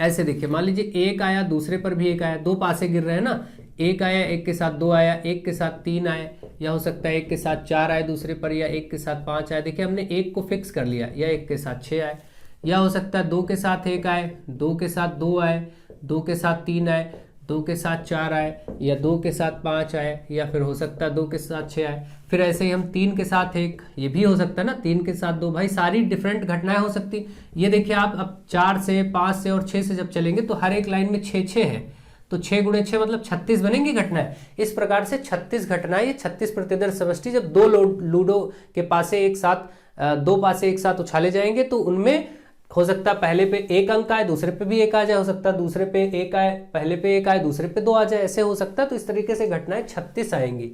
Speaker 1: ऐसे देखिए, मान लीजिए एक आया, दूसरे पर भी एक आया, 2 पासे गिर रहे हैं ना, एक आया, एक के साथ 2 आया, एक के साथ 3 आए, या हो सकता है एक के साथ 4 आए दूसरे पर, या एक के साथ 5 आए। देखिए हमने एक को फिक्स कर लिया, या एक के साथ 6 आए, या हो सकता है 2 के साथ 1 आए, 2 के साथ 2 आए, 2 के साथ 3 आए, 2 के साथ 4 आए, या 2 के साथ 5 आए, या फिर हो सकता है 2 के साथ 6 आए। फिर ऐसे ही हम 3 के साथ 1, ये भी हो सकता है ना, 3 के साथ 2, भाई सारी डिफरेंट घटनाएं हो सकती। ये देखिए आप अब 4 से, 5 से और 6 से जब चलेंगे तो हर एक लाइन में 6 है, तो 6 गुणे 6 मतलब 36 बनेंगी घटनाएं। इस प्रकार से 36 घटनाएं, ये 36 प्रतिदर्श समष्टि जब 2 लूडो के पासे एक साथ, 2 पासे एक साथ उछाले जाएंगे तो उनमें हो सकता है पहले पे 1 अंक आए, दूसरे पे भी 1 आ जाए, हो सकता है दूसरे पे 1 आए, पहले पे 1 आए, दूसरे पे 2 आ जाए, ऐसे हो सकता है। तो इस तरीके से घटनाएं 36 आएंगी।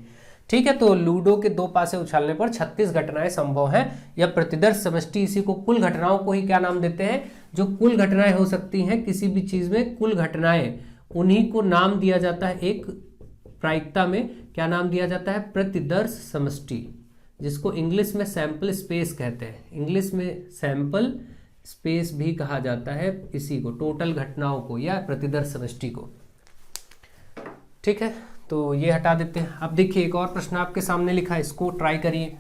Speaker 1: ठीक है, तो लूडो के 2 पासे उछालने पर 36 घटनाएं संभव हैं, या प्रतिदर्श समष्टि। इसी को कुल घटनाओं को ही क्या नाम देते हैं? जो कुल घटनाएं हो सकती हैं किसी भी चीज में, कुल घटनाएं, उन्हीं को नाम दिया जाता है, एक प्रायिकता में क्या नाम दिया जाता है? प्रतिदर्श समष्टि, जिसको इंग्लिश में सैंपल स्पेस कहते हैं। इंग्लिश में सैंपल स्पेस भी कहा जाता है इसी को, टोटल घटनाओं को या प्रतिदर्श समष्टि को। ठीक है, तो ये हटा देते हैं। अब देखिए एक और प्रश्न आपके सामने लिखा है, इसको ट्राई करिए।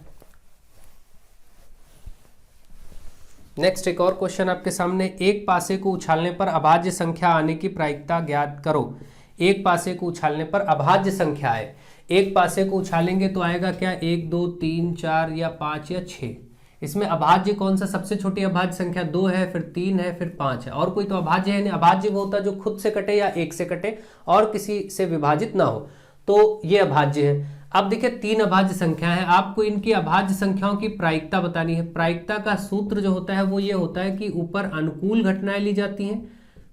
Speaker 1: नेक्स्ट एक और क्वेश्चन आपके सामने, एक पासे को उछालने पर अभाज्य संख्या आने की प्रायिकता ज्ञात करो। एक पासे को उछालने पर अभाज्य संख्या आए, एक पासे को उछालेंगे तो आएगा क्या? 1 2 3 4 या 5 या 6। इसमें अभाज्य कौन सा, सबसे छोटी अभाज्य संख्या 2 है, फिर 3 है, फिर 5 है, और कोई तो अभाज्य है नहीं। अभाज्य वो होता है जो खुद से कटे या एक से कटे और किसी से विभाजित ना हो, तो ये अभाज्य है। अब देखिए 3 अभाज्य संख्या है, आपको इनकी अभाज्य संख्याओं की प्रायिकता बतानी है। प्रायिकता का सूत्र जो होता है वो ये होता है कि ऊपर अनुकूल घटनाएं ली जाती हैं,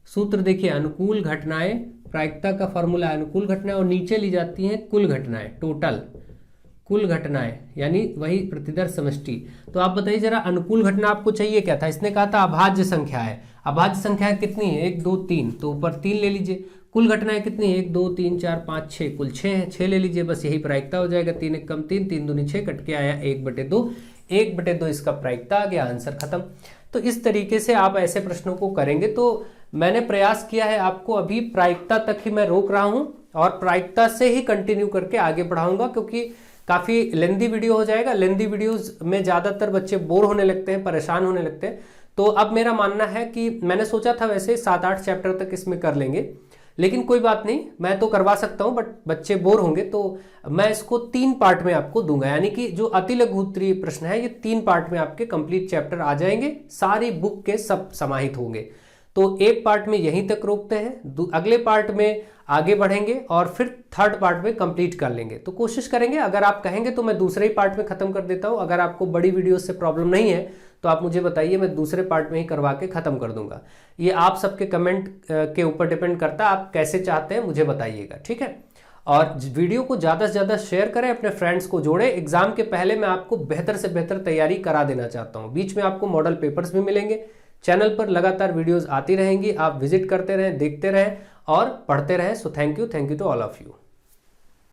Speaker 1: सूत्र देखिए अनुकूल घटनाएं, प्रायिकता का फॉर्मूला अनुकूल घटनाएं, और नीचे ली जाती हैं कुल घटनाएं, टोटल कुल घटनाएं, यानी वही प्रतिदर्श समष्टि। तो आप बताइए जरा, अनुकूल घटना आपको चाहिए क्या था? इसने कहा था अभाज्य संख्या है, अभाज्य संख्या कितनी है, 1 2 3, तो ऊपर 3 ले लीजिए। कुल घटनाएं कितनी है, 1 2 3 4 5 6, कुल 6 है, 6 ले लीजिए, बस यही प्रायिकता हो जाएगा। 3 1 कम 3, 3 दूनी 6, कट के आया 1/2, 1/2 इसका प्रायिकता आ गया, आंसर खत्म। तो इस तरीके से आप ऐसे प्रश्नों को करेंगे। तो मैंने प्रयास किया है आपको अभी प्रायिकता तक ही मैं रोक रहा हूं और प्रायिकता से ही कंटिन्यू करके आगे बढ़ाऊंगा, क्योंकि काफी लेंदी वीडियो हो जाएगा। लेंदी वीडियोस में ज्यादातर बच्चे बोर होने लगते हैं, परेशान होने लगते हैं। तो अब मेरा मानना है कि मैंने सोचा था वैसे 7-8 चैप्टर तक इसमें कर लेंगे, लेकिन कोई बात नहीं, मैं तो करवा सकता हूं, बट बच्चे बोर होंगे, तो मैं इसको 3 पार्ट में आपको दूंगा। यानी कि जो अति लघु उत्तरीय प्रश्न है ये 3 पार्ट में आपके कंप्लीट चैप्टर आ जाएंगे, सारी बुक के सब समाहित होंगे। तो एक पार्ट में यहीं तक रोकते हैं, अगले पार्ट में आगे बढ़ेंगे और फिर थर्ड पार्ट में कंप्लीट कर लेंगे। तो कोशिश करेंगे, अगर आप कहेंगे तो मैं दूसरे ही पार्ट में खत्म कर देता हूं। अगर आपको बड़ी वीडियो से प्रॉब्लम नहीं है तो आप मुझे बताइए, मैं दूसरे पार्ट में ही करवा के खत्म कर दूंगा। ये आप सबके कमेंट के ऊपर डिपेंड करता है, आप कैसे चाहते हैं मुझे बताइएगा, ठीक है। और वीडियो को ज़्यादा से ज़्यादा शेयर करें, अपने फ्रेंड्स को जोड़ें। एग्जाम के पहले मैं आपको बेहतर से बेहतर तैयारी करा देना चाहता हूँ। बीच में आपको मॉडल पेपर्स भी मिलेंगे, चैनल पर लगातार वीडियोस आती रहेंगी, आप विजिट करते रहें, देखते रहें और पढ़ते रहें। So thank you to all of you.